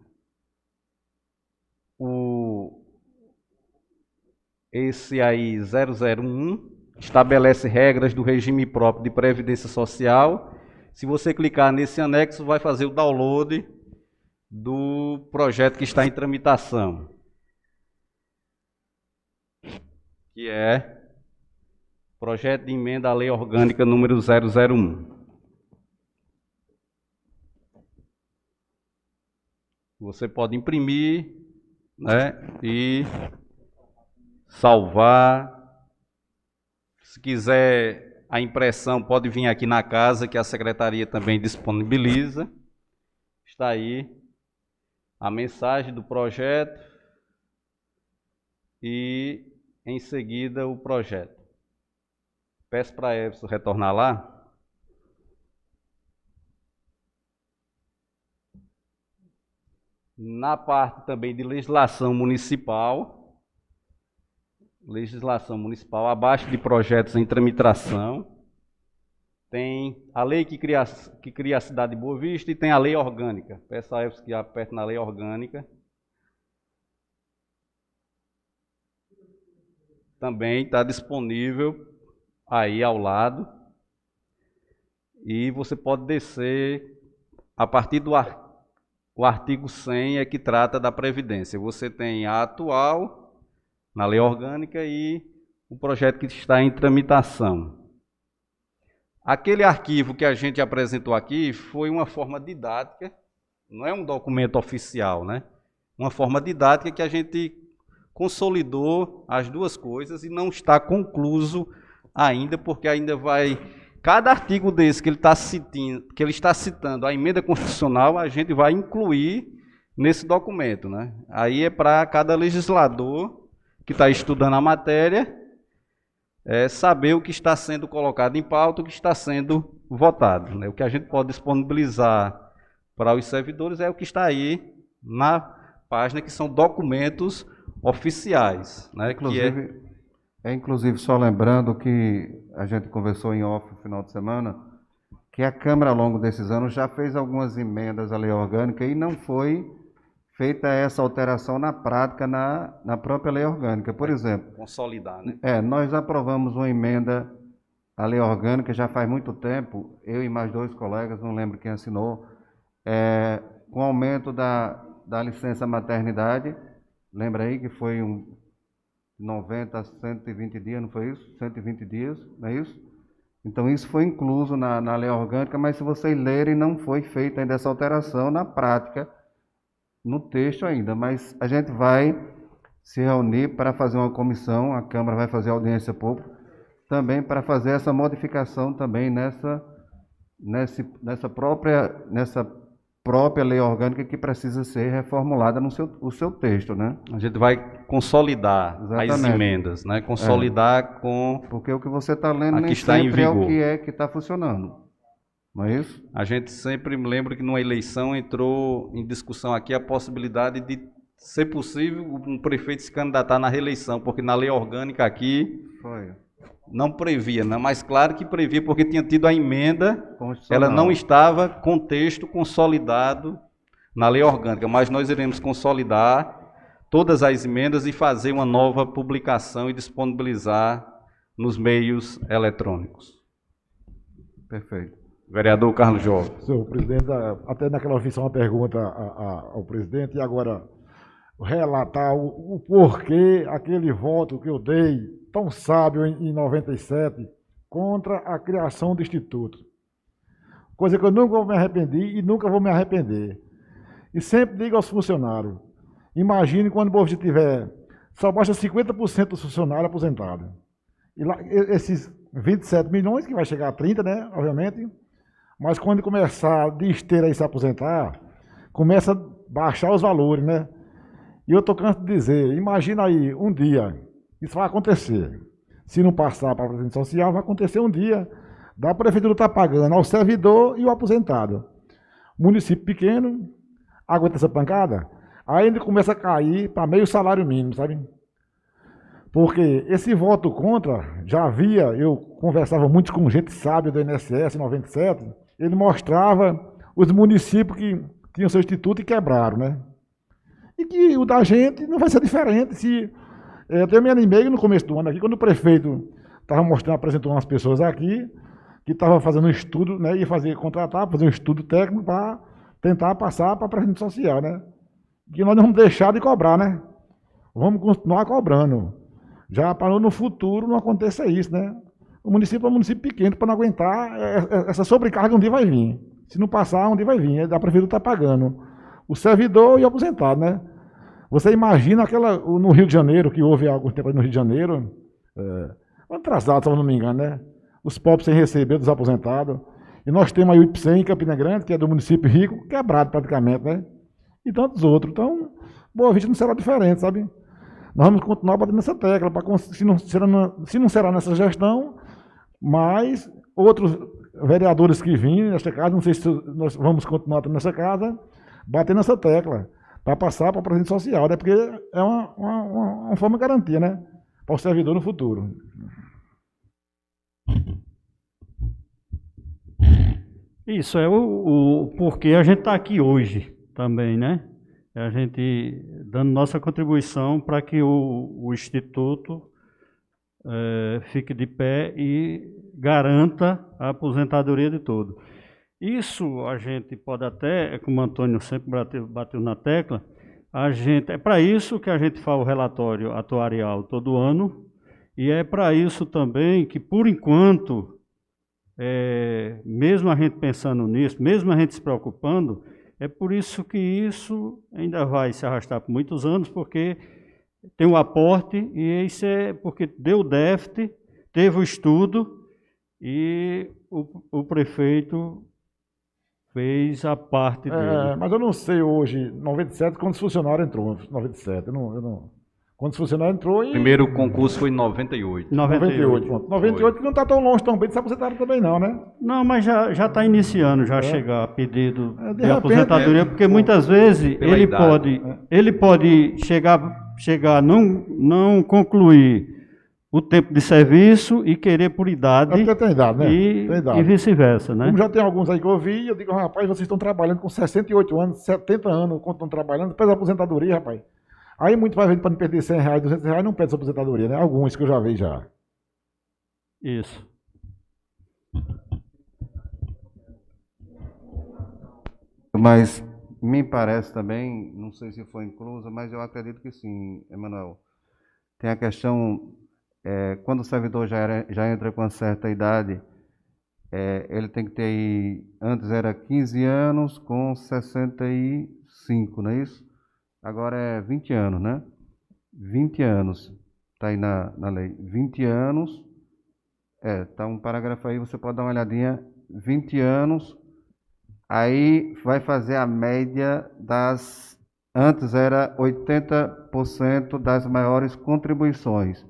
esse aí 001, estabelece regras do regime próprio de previdência social. Se você clicar nesse anexo, vai fazer o download do projeto que está em tramitação, que é projeto de emenda à lei orgânica número 001. Você pode imprimir, né, e salvar. Se quiser a impressão, pode vir aqui na casa, que a secretaria também disponibiliza. Está aí a mensagem do projeto e, em seguida, o projeto. Peço para a Everson retornar lá. Na parte também de legislação municipal, abaixo de projetos em tramitação, tem a lei que cria a cidade de Boa Vista e tem a lei orgânica. Peço a Everson que aperte na lei orgânica. Também está disponível aí ao lado. E você pode descer a partir do o artigo 100 é que trata da Previdência. Você tem a atual, na lei orgânica, e o projeto que está em tramitação. Aquele arquivo que a gente apresentou aqui foi uma forma didática, não é um documento oficial, né? Uma forma didática que a gente consolidou as duas coisas e não está concluso ainda, porque ainda vai... Cada artigo desse que ele está citando, a emenda constitucional, a gente vai incluir nesse documento, né? Aí é para cada legislador que está estudando a matéria saber o que está sendo colocado em pauta, o que está sendo votado, né? O que a gente pode disponibilizar para os servidores é o que está aí na página, que são documentos oficiais, né? Inclusive, só lembrando que a gente conversou em off no final de semana, que a Câmara, ao longo desses anos, já fez algumas emendas à lei orgânica e não foi feita essa alteração na prática na própria lei orgânica. Por exemplo, consolidar, né? Nós aprovamos uma emenda à lei orgânica já faz muito tempo, eu e mais 2 colegas, não lembro quem assinou, com aumento da licença maternidade, lembra aí que foi 90 a 120 dias, não foi isso? 120 dias, não é isso? Então isso foi incluso na lei orgânica, mas se vocês lerem, não foi feita ainda essa alteração na prática, no texto ainda, mas a gente vai se reunir para fazer uma comissão, a Câmara vai fazer audiência pública, também para fazer essa modificação também nessa própria lei orgânica que precisa ser reformulada no seu texto, né? A gente vai consolidar as emendas, né? Consolidar com... Porque o que você está lendo nem está em sempre vigor. é o que está funcionando. Não é isso? A gente sempre lembra que numa eleição entrou em discussão aqui a possibilidade de ser possível um prefeito se candidatar na reeleição, porque na lei orgânica aqui não previa, né? Mas claro que previa, porque tinha tido a emenda, ela não estava com texto consolidado na lei orgânica, mas nós iremos consolidar todas as emendas e fazer uma nova publicação e disponibilizar nos meios eletrônicos. Perfeito. Vereador Carlos Jorge. Senhor presidente, até naquela vez uma pergunta ao presidente, e agora relatar o porquê aquele voto que eu dei, tão sábio em 97, contra a criação do Instituto. Coisa que eu nunca vou me arrepender e nunca vou me arrepender. E sempre digo aos funcionários, imagine quando o Boa Vista tiver, só basta 50% dos funcionários aposentados. E lá, esses 27 milhões, que vai chegar a 30, né, obviamente, mas quando começar de esteira a se aposentar, começa a baixar os valores, né? E eu estou cansado de dizer, imagina aí, um dia, isso vai acontecer. Se não passar para a Previdência Social, vai acontecer um dia da Prefeitura estar pagando ao servidor e ao aposentado. Município pequeno, aguenta essa pancada, aí ele começa a cair para meio salário mínimo, sabe? Porque esse voto contra, já havia, eu conversava muito com gente sábia do INSS em 97, ele mostrava os municípios que tinham seu instituto e quebraram, né? E que o da gente não vai ser diferente. Eu tenho me animei no começo do ano aqui, quando o prefeito estava mostrando, apresentou umas pessoas aqui, que estavam fazendo um estudo, né? Ia fazer um estudo técnico para tentar passar para a Previdência Social, né? Que nós não vamos deixar de cobrar, né? Vamos continuar cobrando. Já para no futuro não aconteça isso, né? O município é um município pequeno, para não aguentar, essa sobrecarga um dia vai vir. Se não passar, um dia vai vir. A prefeitura está pagando o servidor e o aposentado, né? Você imagina no Rio de Janeiro, que houve há algum tempo aí no Rio de Janeiro, atrasado, se eu não me engano, né? Os pobres sem receber dos aposentados. E nós temos aí o IPSEM em Campina Grande, que é do município rico, quebrado praticamente, né? E tantos outros. Então, Boa Vista não será diferente, sabe? Nós vamos continuar batendo nessa tecla, se não será nessa gestão, mas outros vereadores que virem nesta casa, não sei se nós vamos continuar nessa casa, batendo nessa tecla, para passar para a Previdência Social, né? Porque é uma forma de garantia, né? Para o servidor no futuro. Isso é o porquê a gente está aqui hoje também, né? A gente dando nossa contribuição para que o Instituto fique de pé e garanta a aposentadoria de todos. Isso a gente pode até, como o Antônio sempre bateu na tecla, é para isso que a gente faz o relatório atuarial todo ano, e é para isso também que, por enquanto, mesmo a gente pensando nisso, mesmo a gente se preocupando, é por isso que isso ainda vai se arrastar por muitos anos, porque tem um aporte, e isso é porque deu o déficit, teve o estudo, e o prefeito fez a parte dele. Mas eu não sei hoje, 97, quantos funcionários entrou em 97. Quando esse funcionário entrou em Primeiro concurso foi em 98. 98. Pronto. 98 que não está tão longe também de se aposentar também não, né? Não, mas já está iniciando já a chegar a pedido É, de de repente, aposentadoria, porque muitas vezes pela idade. ele pode chegar não concluir o tempo de serviço e querer por idade, É porque tem idade, né? e, Tem idade. e vice-versa, né? Como já tem alguns aí que eu vi, eu digo, rapaz, vocês estão trabalhando com 68 anos, 70 anos, quando estão trabalhando, depois da aposentadoria, rapaz. Aí muito vai ver para não perder R$100, R$200, não pede essa aposentadoria, né? Alguns que eu já vi já. Isso. Mas me parece também, não sei se foi inclusa, mas eu acredito que sim, Emanuel. Tem a questão, quando o servidor já entra com uma certa idade, ele tem que ter aí, antes era 15 anos com 65, não é isso? Agora é 20 anos, né? 20 anos, está aí na lei. 20 anos, está um parágrafo aí, você pode dar uma olhadinha. 20 anos, aí vai fazer a média das... Antes era 80% das maiores contribuições.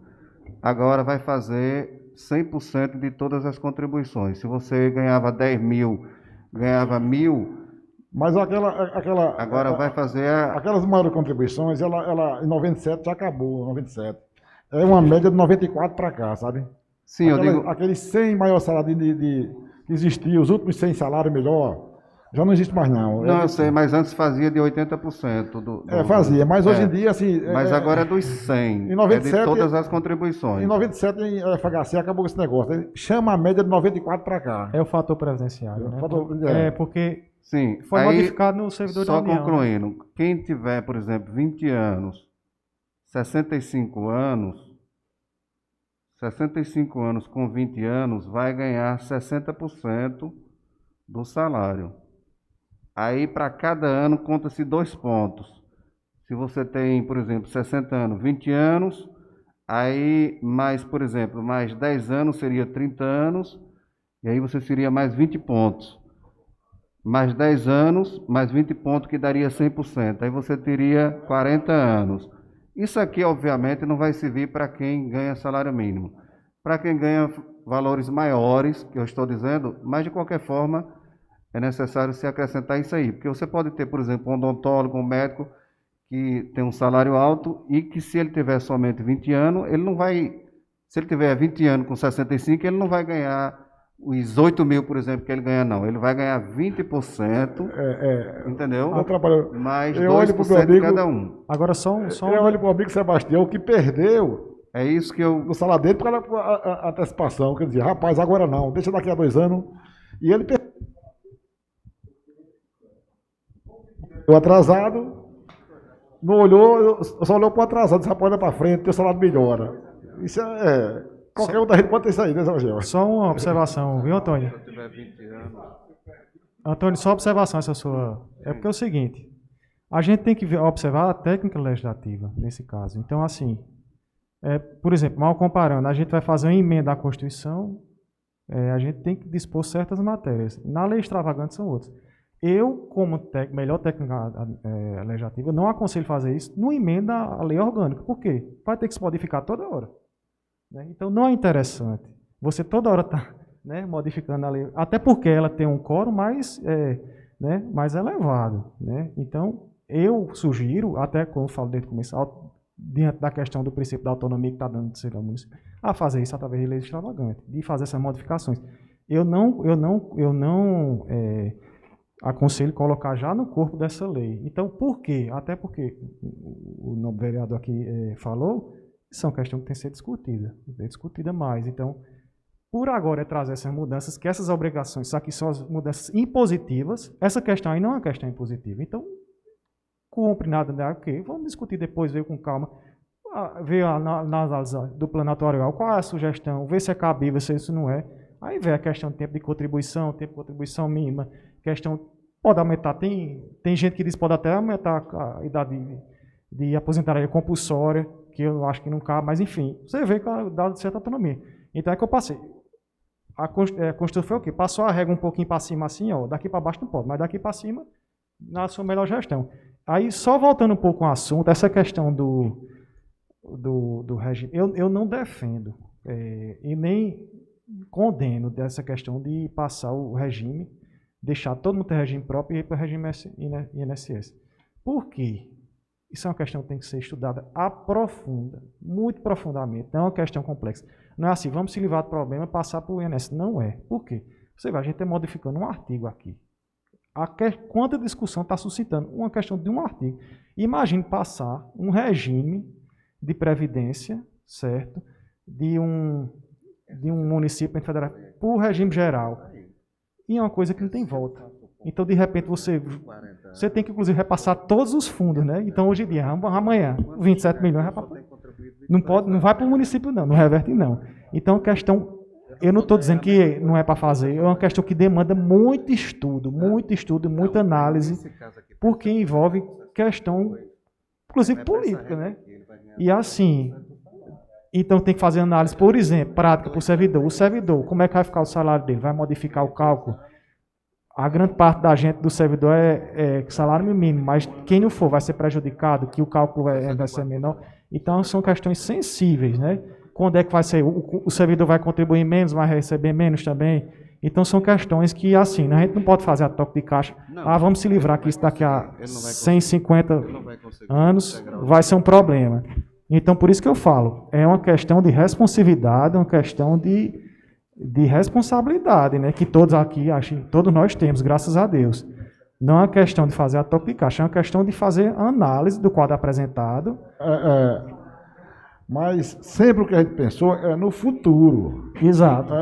Agora vai fazer 100% de todas as contribuições. Se você ganhava 10 mil, ganhava 1.000... Mas Agora vai fazer aquelas maiores contribuições, ela em 97 já acabou, 97. É uma média de 94 para cá, sabe? Sim, eu digo... Aqueles 100 maiores salários que existiam, os últimos 100 salários melhor, já não existe mais não. Não, eu sei, mas antes fazia de 80% fazia, mas hoje em dia, assim... Mas agora é dos 100, em 97, de todas as contribuições. Em 97, em FHC, acabou esse negócio. Ele chama a média de 94 para cá. É o fator previdenciário, né? Porque Sim, foi aí, modificado no servidor da União. Só concluindo, quem tiver, por exemplo, 20 anos, 65 anos com 20 anos, vai ganhar 60% do salário. Aí, para cada ano, conta-se 2 pontos. Se você tem, por exemplo, 60 anos, 20 anos, aí mais, por exemplo, mais 10 anos seria 30 anos, e aí você seria mais 20 pontos. Mais 10 anos, mais 20 pontos, que daria 100%. Aí você teria 40 anos. Isso aqui, obviamente, não vai servir para quem ganha salário mínimo. Para quem ganha valores maiores, que eu estou dizendo, mas de qualquer forma é necessário se acrescentar isso aí. Porque você pode ter, por exemplo, um odontólogo, um médico que tem um salário alto e que, se ele tiver somente 20 anos, ele não vai... Se ele tiver 20 anos com 65, ele não vai ganhar os 8 mil, por exemplo, que ele ganha, não. Ele vai ganhar 20%, entendeu? Mais 2% de cada um. Agora só eu olho para o amigo Sebastião, que perdeu É isso que eu... no salário dele por causa da antecipação. Quer dizer, rapaz, agora não, deixa daqui a 2 anos. E ele perdeu atrasado, não olhou, só olhou para o atrasado, disse, rapaz, olha para frente, teu salário melhora. Isso qualquer um da gente pode ter isso aí, né, Sebastião? Só uma observação, viu, Antônio? Se eu tiver 20 anos... Antônio, só observação essa sua. É porque é o seguinte, a gente tem que observar a técnica legislativa nesse caso. Então, assim, por exemplo, mal comparando, a gente vai fazer uma emenda à Constituição, a gente tem que dispor certas matérias. Na lei extravagante são outras. Eu, como melhor técnica legislativa, não aconselho fazer isso numa emenda à lei orgânica. Por quê? Vai ter que se modificar toda hora. Né? Então, não é interessante. Você toda hora está modificando a lei, até porque ela tem um quórum mais elevado. Né? Então, eu sugiro, até como eu falo desde o começo, diante da questão do princípio da autonomia que está dando de ser ao município, a fazer isso através de lei extravagante, de fazer essas modificações. Eu não aconselho colocar já no corpo dessa lei. Então, por quê? Até porque o nobre vereador aqui falou, são questões que têm que ser discutida mais. Então, por agora trazer essas mudanças, que essas obrigações, isso aqui são as mudanças impositivas, essa questão aí não é uma questão impositiva. Então, cumpre nada, né? Okay, vamos discutir depois, ver com calma, ver na análise do plano atuarial, qual é a sugestão, ver se é cabível, se isso não é. Aí vem a questão de tempo de contribuição mínima, questão, pode aumentar, tem gente que diz que pode até aumentar a idade de aposentadoria compulsória, que eu acho que não cabe, mas enfim, você vê que dá certa autonomia. Então é que eu passei. A Constituição foi o quê? Passou a regra um pouquinho para cima assim, ó, daqui para baixo não pode, mas daqui para cima, na sua melhor gestão. Aí, só voltando um pouco ao assunto, essa questão do regime. Eu não defendo e nem condeno dessa questão de passar o regime, deixar todo mundo ter regime próprio e ir para o regime INSS. Por quê? Isso é uma questão que tem que ser estudada muito profundamente. Não é uma questão complexa. Não é assim, vamos se livrar do problema e passar para o INSS. Não é. Por quê? Você vai, a gente está modificando um artigo aqui. Quanta discussão está suscitando? Uma questão de um artigo. Imagine passar um regime de previdência, certo? De um município federal para o regime geral. E é uma coisa que não tem volta. Então, de repente, você tem que, inclusive, repassar todos os fundos, né? Então, hoje em dia, amanhã, 27 milhões, não vai para o município, não reverte, não. Então, eu não estou dizendo que não é para fazer, é uma questão que demanda muito estudo, muita análise, porque envolve questão, inclusive, política, né? E assim, então tem que fazer análise, por exemplo, prática para o servidor. O servidor, como é que vai ficar o salário dele? Vai modificar o cálculo? A grande parte da gente do servidor é salário mínimo, mas quem não for vai ser prejudicado, que o cálculo vai ser menor. Então, são questões sensíveis, né? Quando é que vai ser? O servidor vai contribuir menos, vai receber menos também. Então, são questões que, assim, a gente não pode fazer a toque de caixa. Vamos se livrar que isso daqui a 150 anos vai ser um problema. Então, por isso que eu falo, é uma questão de responsividade, uma questão de responsabilidade, né? Que todos aqui, todos nós temos, graças a Deus. Não é uma questão de fazer a toque de caixa, é uma questão de fazer análise do quadro apresentado. Mas sempre o que a gente pensou é no futuro. Exato.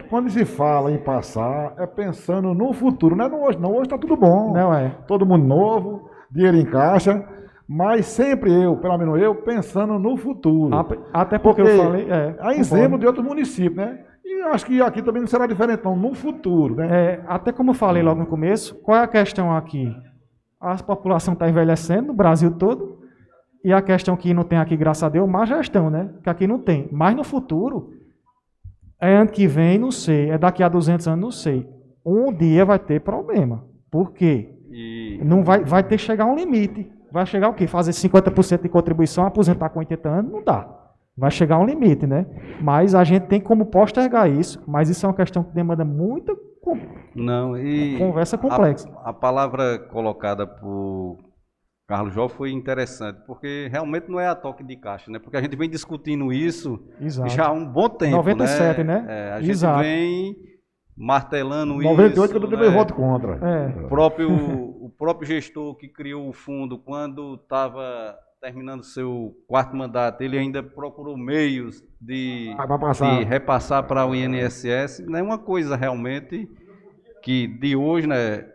Quando se fala em passar, é pensando no futuro, não é no hoje, não. Hoje está tudo bom. Não é. Todo mundo novo, dinheiro em caixa, mas sempre pelo menos eu, pensando no futuro. Até porque eu falei... Há exemplo de outros municípios, né? E acho que aqui também não será diferente, não, no futuro, né? Até como eu falei logo no começo, qual é a questão aqui? A população está envelhecendo no Brasil todo, e a questão que não tem aqui, graças a Deus, má gestão, né? Que aqui não tem. Mas no futuro, ano que vem, não sei, daqui a 200 anos, não sei. Um dia vai ter problema. Por quê? Não vai ter que chegar a um limite. Vai chegar o quê? Fazer 50% de contribuição, aposentar com 80 anos? Não dá. Vai chegar a um limite, né? Mas a gente tem como postergar isso, mas isso é uma questão que demanda muita conversa complexa. A palavra colocada por Carlos Jó foi interessante, porque realmente não é a toque de caixa, né? Porque a gente vem discutindo isso já há um bom tempo, 97, né? A gente vem martelando 98 isso. que eu também voto contra. O próprio gestor que criou o fundo, quando estava terminando seu 4º mandato, ele ainda procurou meios de repassar para o INSS. Não é uma coisa realmente que de hoje, né,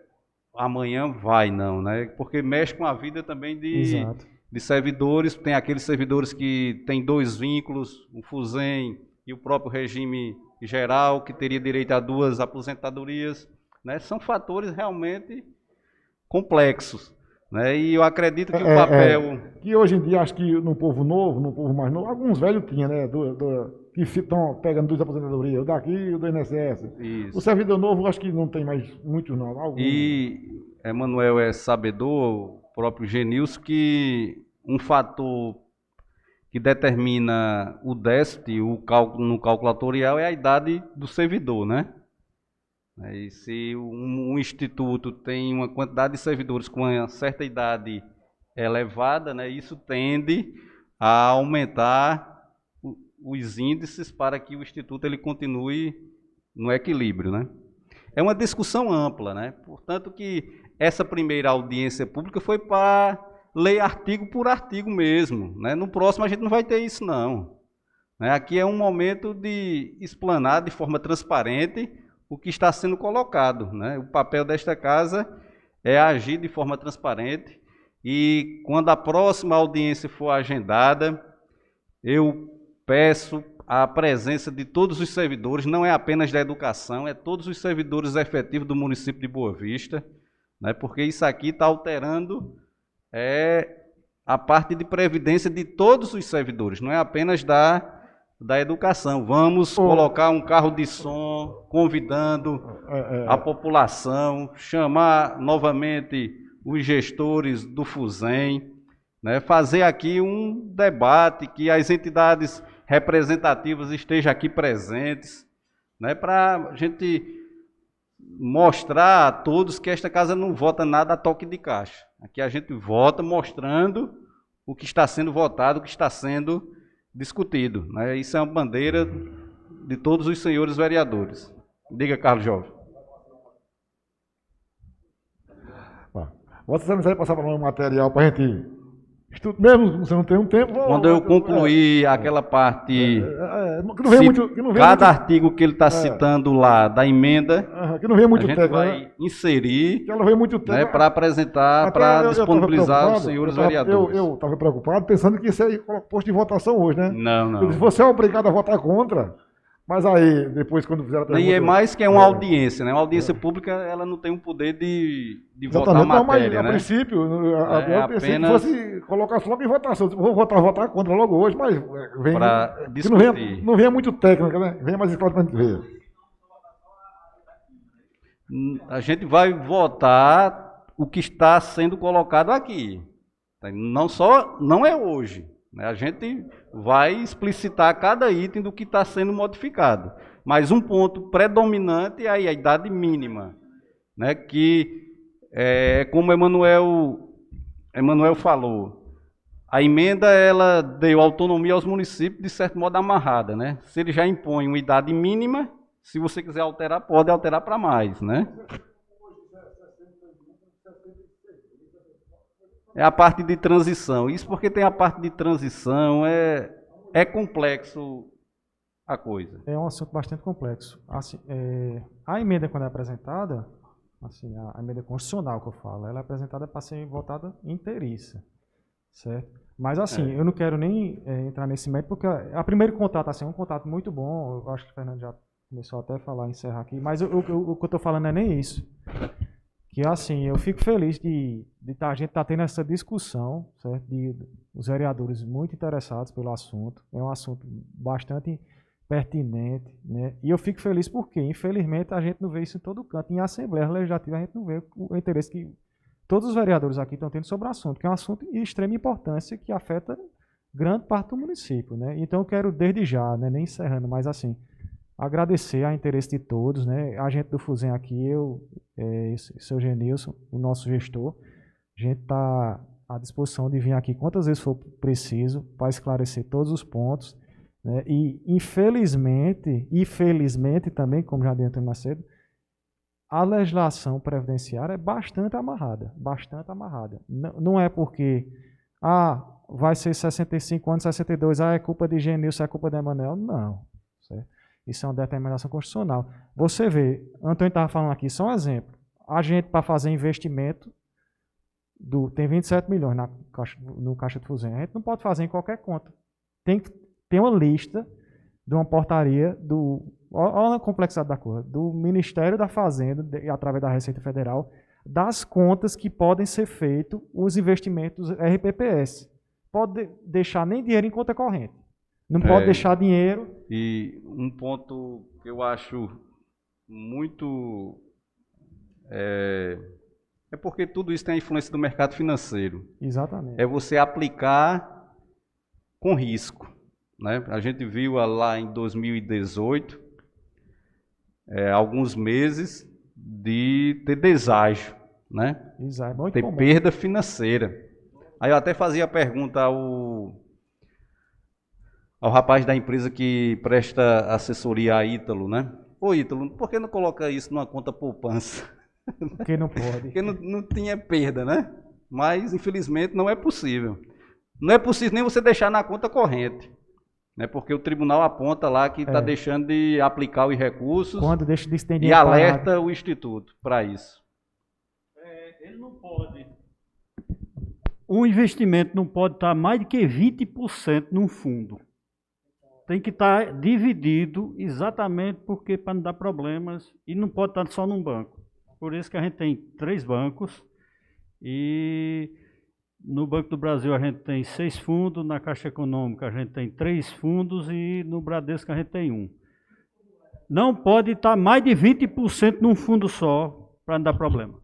amanhã vai, não, né? Porque mexe com a vida também de servidores. Tem aqueles servidores que têm 2 vínculos, o FUSEM e o próprio regime geral, que teria direito a 2 aposentadorias, né? São fatores realmente complexos, né? E eu acredito que o papel... Que hoje em dia, acho que no povo novo, no povo mais novo, alguns velhos tinham, né? Que estão pegando 2 aposentadorias, o daqui e o do INSS. Isso. O servidor novo, acho que não tem mais muitos, não. Alguns. E Emanuel é sabedor, o próprio Genilson, que um fator que determina o déficit, no cálculo atuarial, é a idade do servidor, né? E se um instituto tem uma quantidade de servidores com uma certa idade elevada, né, isso tende a aumentar os índices para que o instituto ele continue no equilíbrio, né? É uma discussão ampla, né? Portanto que essa primeira audiência pública foi para ler artigo por artigo mesmo, né? No próximo a gente não vai ter isso, não. Aqui é um momento de explanar de forma transparente o que está sendo colocado, né? O papel desta casa é agir de forma transparente e quando a próxima audiência for agendada, eu peço a presença de todos os servidores, não é apenas da educação, é todos os servidores efetivos do município de Boa Vista, né? Porque isso aqui está alterando a parte de previdência de todos os servidores, não é apenas da educação. Vamos colocar um carro de som, convidando a população, chamar novamente os gestores do FUSEM, né, fazer aqui um debate, que as entidades representativas estejam aqui presentes, né, para a gente mostrar a todos que esta casa não vota nada a toque de caixa. Aqui a gente vota mostrando o que está sendo votado, o que está sendo discutido, né? Isso é uma bandeira de todos os senhores vereadores. Diga, Carlos Jovem. Vossa Excelência vai passar para nós um material para a gente estudar, mesmo se você não tem um tempo. Quando eu concluir aquela parte, que não vem muito, que não vem cada muito, artigo que ele está citando lá da emenda, que não vem muito a gente técnico, vai né? inserir, Que ela vem muito né, técnico. para apresentar, Até para eu disponibilizar tava aos senhores preocupado, vereadores. Eu estava preocupado pensando que isso aí posto de votação hoje, né? Não, não. Você é obrigado a votar contra, mas aí, depois, quando fizeram a pergunta... E é mais que uma audiência, né? Uma audiência pública, ela não tem o poder de votar a Exatamente, não, mas matéria, a né? princípio, eu pensei apenas que fosse colocar logo em votação. Vou votar contra logo hoje, mas vem... para que não discutir. não venha muito técnica, né? Venha mais claro para a gente ver. A gente vai votar o que está sendo colocado aqui. Não é hoje, né? A gente vai explicitar cada item do que está sendo modificado. Mas um ponto predominante é a idade mínima, né? Que, como Emanuel falou, a emenda ela deu autonomia aos municípios, de certo modo amarrada, né? Se ele já impõe uma idade mínima, se você quiser alterar, pode alterar para mais, né? É a parte de transição. Isso porque tem a parte de transição, é complexo a coisa. É um assunto bastante complexo. Assim, a emenda, quando é apresentada, assim, a emenda constitucional que eu falo, ela é apresentada para ser votada inteiriça, certo? Mas assim, eu não quero nem entrar nesse mérito, porque a primeiro contato assim, é um contato muito bom, eu acho que o Fernando já começou até a falar, encerrar aqui, mas o que eu estou falando não é nem isso. Que assim, eu fico feliz de a gente estar tendo essa discussão, certo? Os vereadores muito interessados pelo assunto, é um assunto bastante pertinente, né? E eu fico feliz porque, infelizmente, a gente não vê isso em todo canto. Em Assembleia Legislativa, a gente não vê o interesse que todos os vereadores aqui estão tendo sobre o assunto, que é um assunto de extrema importância que afeta grande parte do município, né? Então, eu quero, desde já, né, nem encerrando, mas assim, agradecer ao interesse de todos, né? A gente do Fuzem aqui, seu Genilson, o nosso gestor, a gente está à disposição de vir aqui quantas vezes for preciso para esclarecer todos os pontos, né? E, infelizmente também, como já adiantei mais cedo, a legislação previdenciária é bastante amarrada, bastante amarrada. Não é porque, vai ser 65 anos, 62, é culpa de Genilson, é culpa de Emanuel, não, certo? Isso é uma determinação constitucional. Você vê, Antônio estava falando aqui, só um exemplo. A gente, para fazer investimento, tem 27 milhões no Caixa de Fuzem. A gente não pode fazer em qualquer conta. Tem que ter uma lista de uma portaria olha a complexidade da coisa, do Ministério da Fazenda, através da Receita Federal, das contas que podem ser feitos os investimentos RPPS. Pode deixar nem dinheiro em conta corrente. Não pode deixar dinheiro. E um ponto que eu acho muito... É porque tudo isso tem a influência do mercado financeiro. Exatamente. É você aplicar com risco, né? A gente viu lá em 2018, alguns meses de ter deságio, né? Exato, muito ter comum. perda financeira. Aí eu até fazia a pergunta ao rapaz da empresa que presta assessoria a Ítalo, né? Ô Ítalo, por que não coloca isso numa conta poupança? Porque não pode. Porque não tinha perda, né? Mas, infelizmente, não é possível. Não é possível nem você deixar na conta corrente, né? Porque o tribunal aponta lá que está deixando de aplicar os recursos. Quando deixa de estender e alerta o Instituto para isso. Ele não pode. O investimento não pode estar mais de que 20% num fundo. Tem que estar dividido exatamente porque para não dar problemas e não pode estar só num banco. Por isso que a gente tem 3 bancos e no Banco do Brasil a gente tem 6 fundos, na Caixa Econômica a gente tem 3 fundos e no Bradesco a gente tem 1. Não pode estar mais de 20% num fundo só para não dar problema.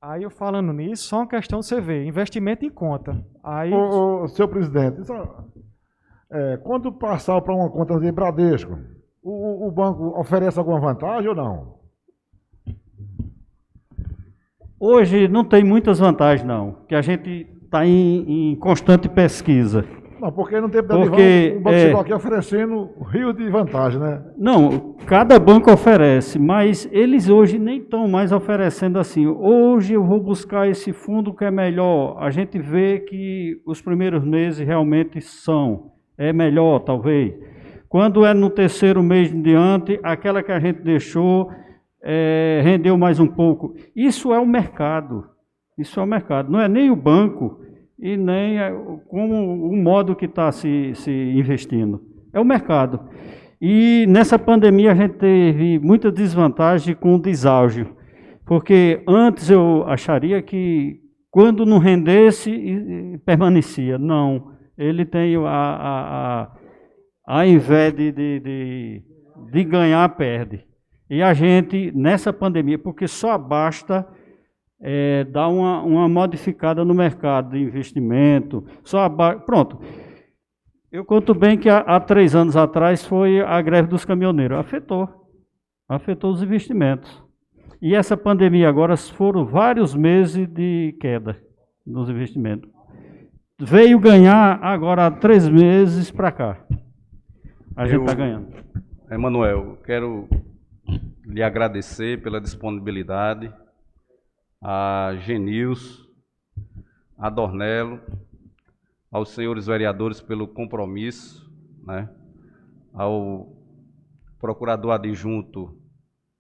Aí eu falando nisso, só uma questão de você ver, investimento em conta. Aí, Senhor presidente, quando passar para uma conta de Bradesco, o banco oferece alguma vantagem ou não? Hoje não tem muitas vantagens, não, que a gente está em constante pesquisa. Não, porque no tempo da Porque, Divan, o banco chegou aqui oferecendo rios de vantagem, né? Não, cada banco oferece, mas eles hoje nem estão mais oferecendo assim. Hoje eu vou buscar esse fundo que é melhor. A gente vê que os primeiros meses realmente é melhor, talvez. Quando é no terceiro mês em diante, aquela que a gente deixou rendeu mais um pouco. Isso é o mercado. Isso é o mercado. Não é nem o banco e nem como o modo que está se investindo. É o mercado. E nessa pandemia a gente teve muita desvantagem com o deságio, porque antes eu acharia que quando não rendesse, permanecia. Não, ele tem ao invés de ganhar, perde. E a gente, nessa pandemia, porque só basta dar uma modificada no mercado de investimento, pronto. Eu conto bem que há 3 anos atrás foi a greve dos caminhoneiros. Afetou os investimentos. E essa pandemia agora foram vários meses de queda nos investimentos. Veio ganhar agora há 3 meses para cá. A gente está ganhando. Emanuel, quero lhe agradecer pela disponibilidade, a Genilson, a Dornelo, aos senhores vereadores pelo compromisso, né? Ao procurador adjunto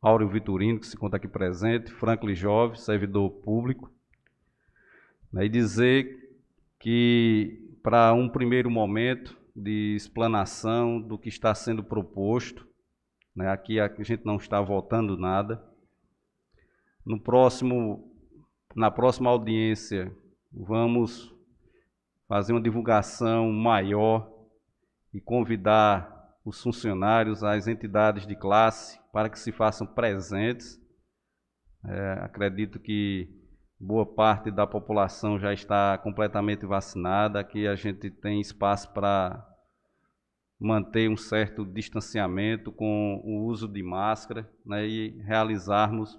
Áureo Vitorino, que se conta aqui presente, Franklin Jove, servidor público, né? E dizer que, para um primeiro momento de explanação do que está sendo proposto, né? Aqui a gente não está votando nada. Na próxima audiência, vamos fazer uma divulgação maior e convidar os funcionários, as entidades de classe, para que se façam presentes. Acredito que boa parte da população já está completamente vacinada. Aqui a gente tem espaço para manter um certo distanciamento com o uso de máscara, né, e realizarmos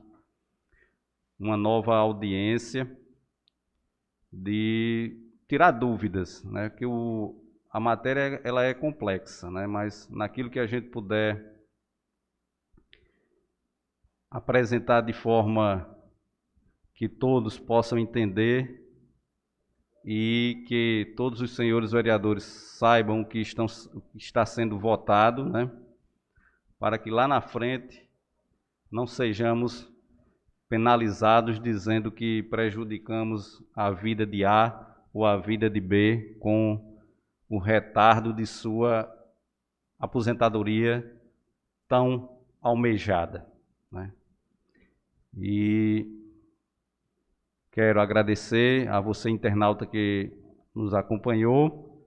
uma nova audiência de tirar dúvidas, né, que a matéria ela é complexa, né, mas naquilo que a gente puder apresentar de forma que todos possam entender e que todos os senhores vereadores saibam o que está sendo votado, né, para que lá na frente não sejamos penalizados dizendo que prejudicamos a vida de A ou a vida de B com o retardo de sua aposentadoria tão almejada, né? E quero agradecer a você, internauta, que nos acompanhou.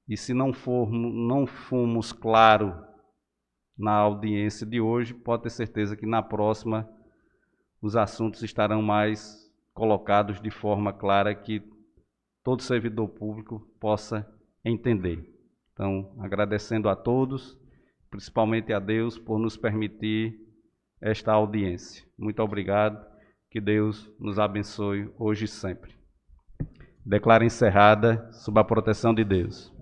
E se não fomos claros na audiência de hoje, pode ter certeza que na próxima os assuntos estarão mais colocados de forma clara que todo servidor público possa entender. Então, agradecendo a todos, principalmente a Deus, por nos permitir esta audiência. Muito obrigado. Que Deus nos abençoe hoje e sempre. Declaro encerrada, sob a proteção de Deus.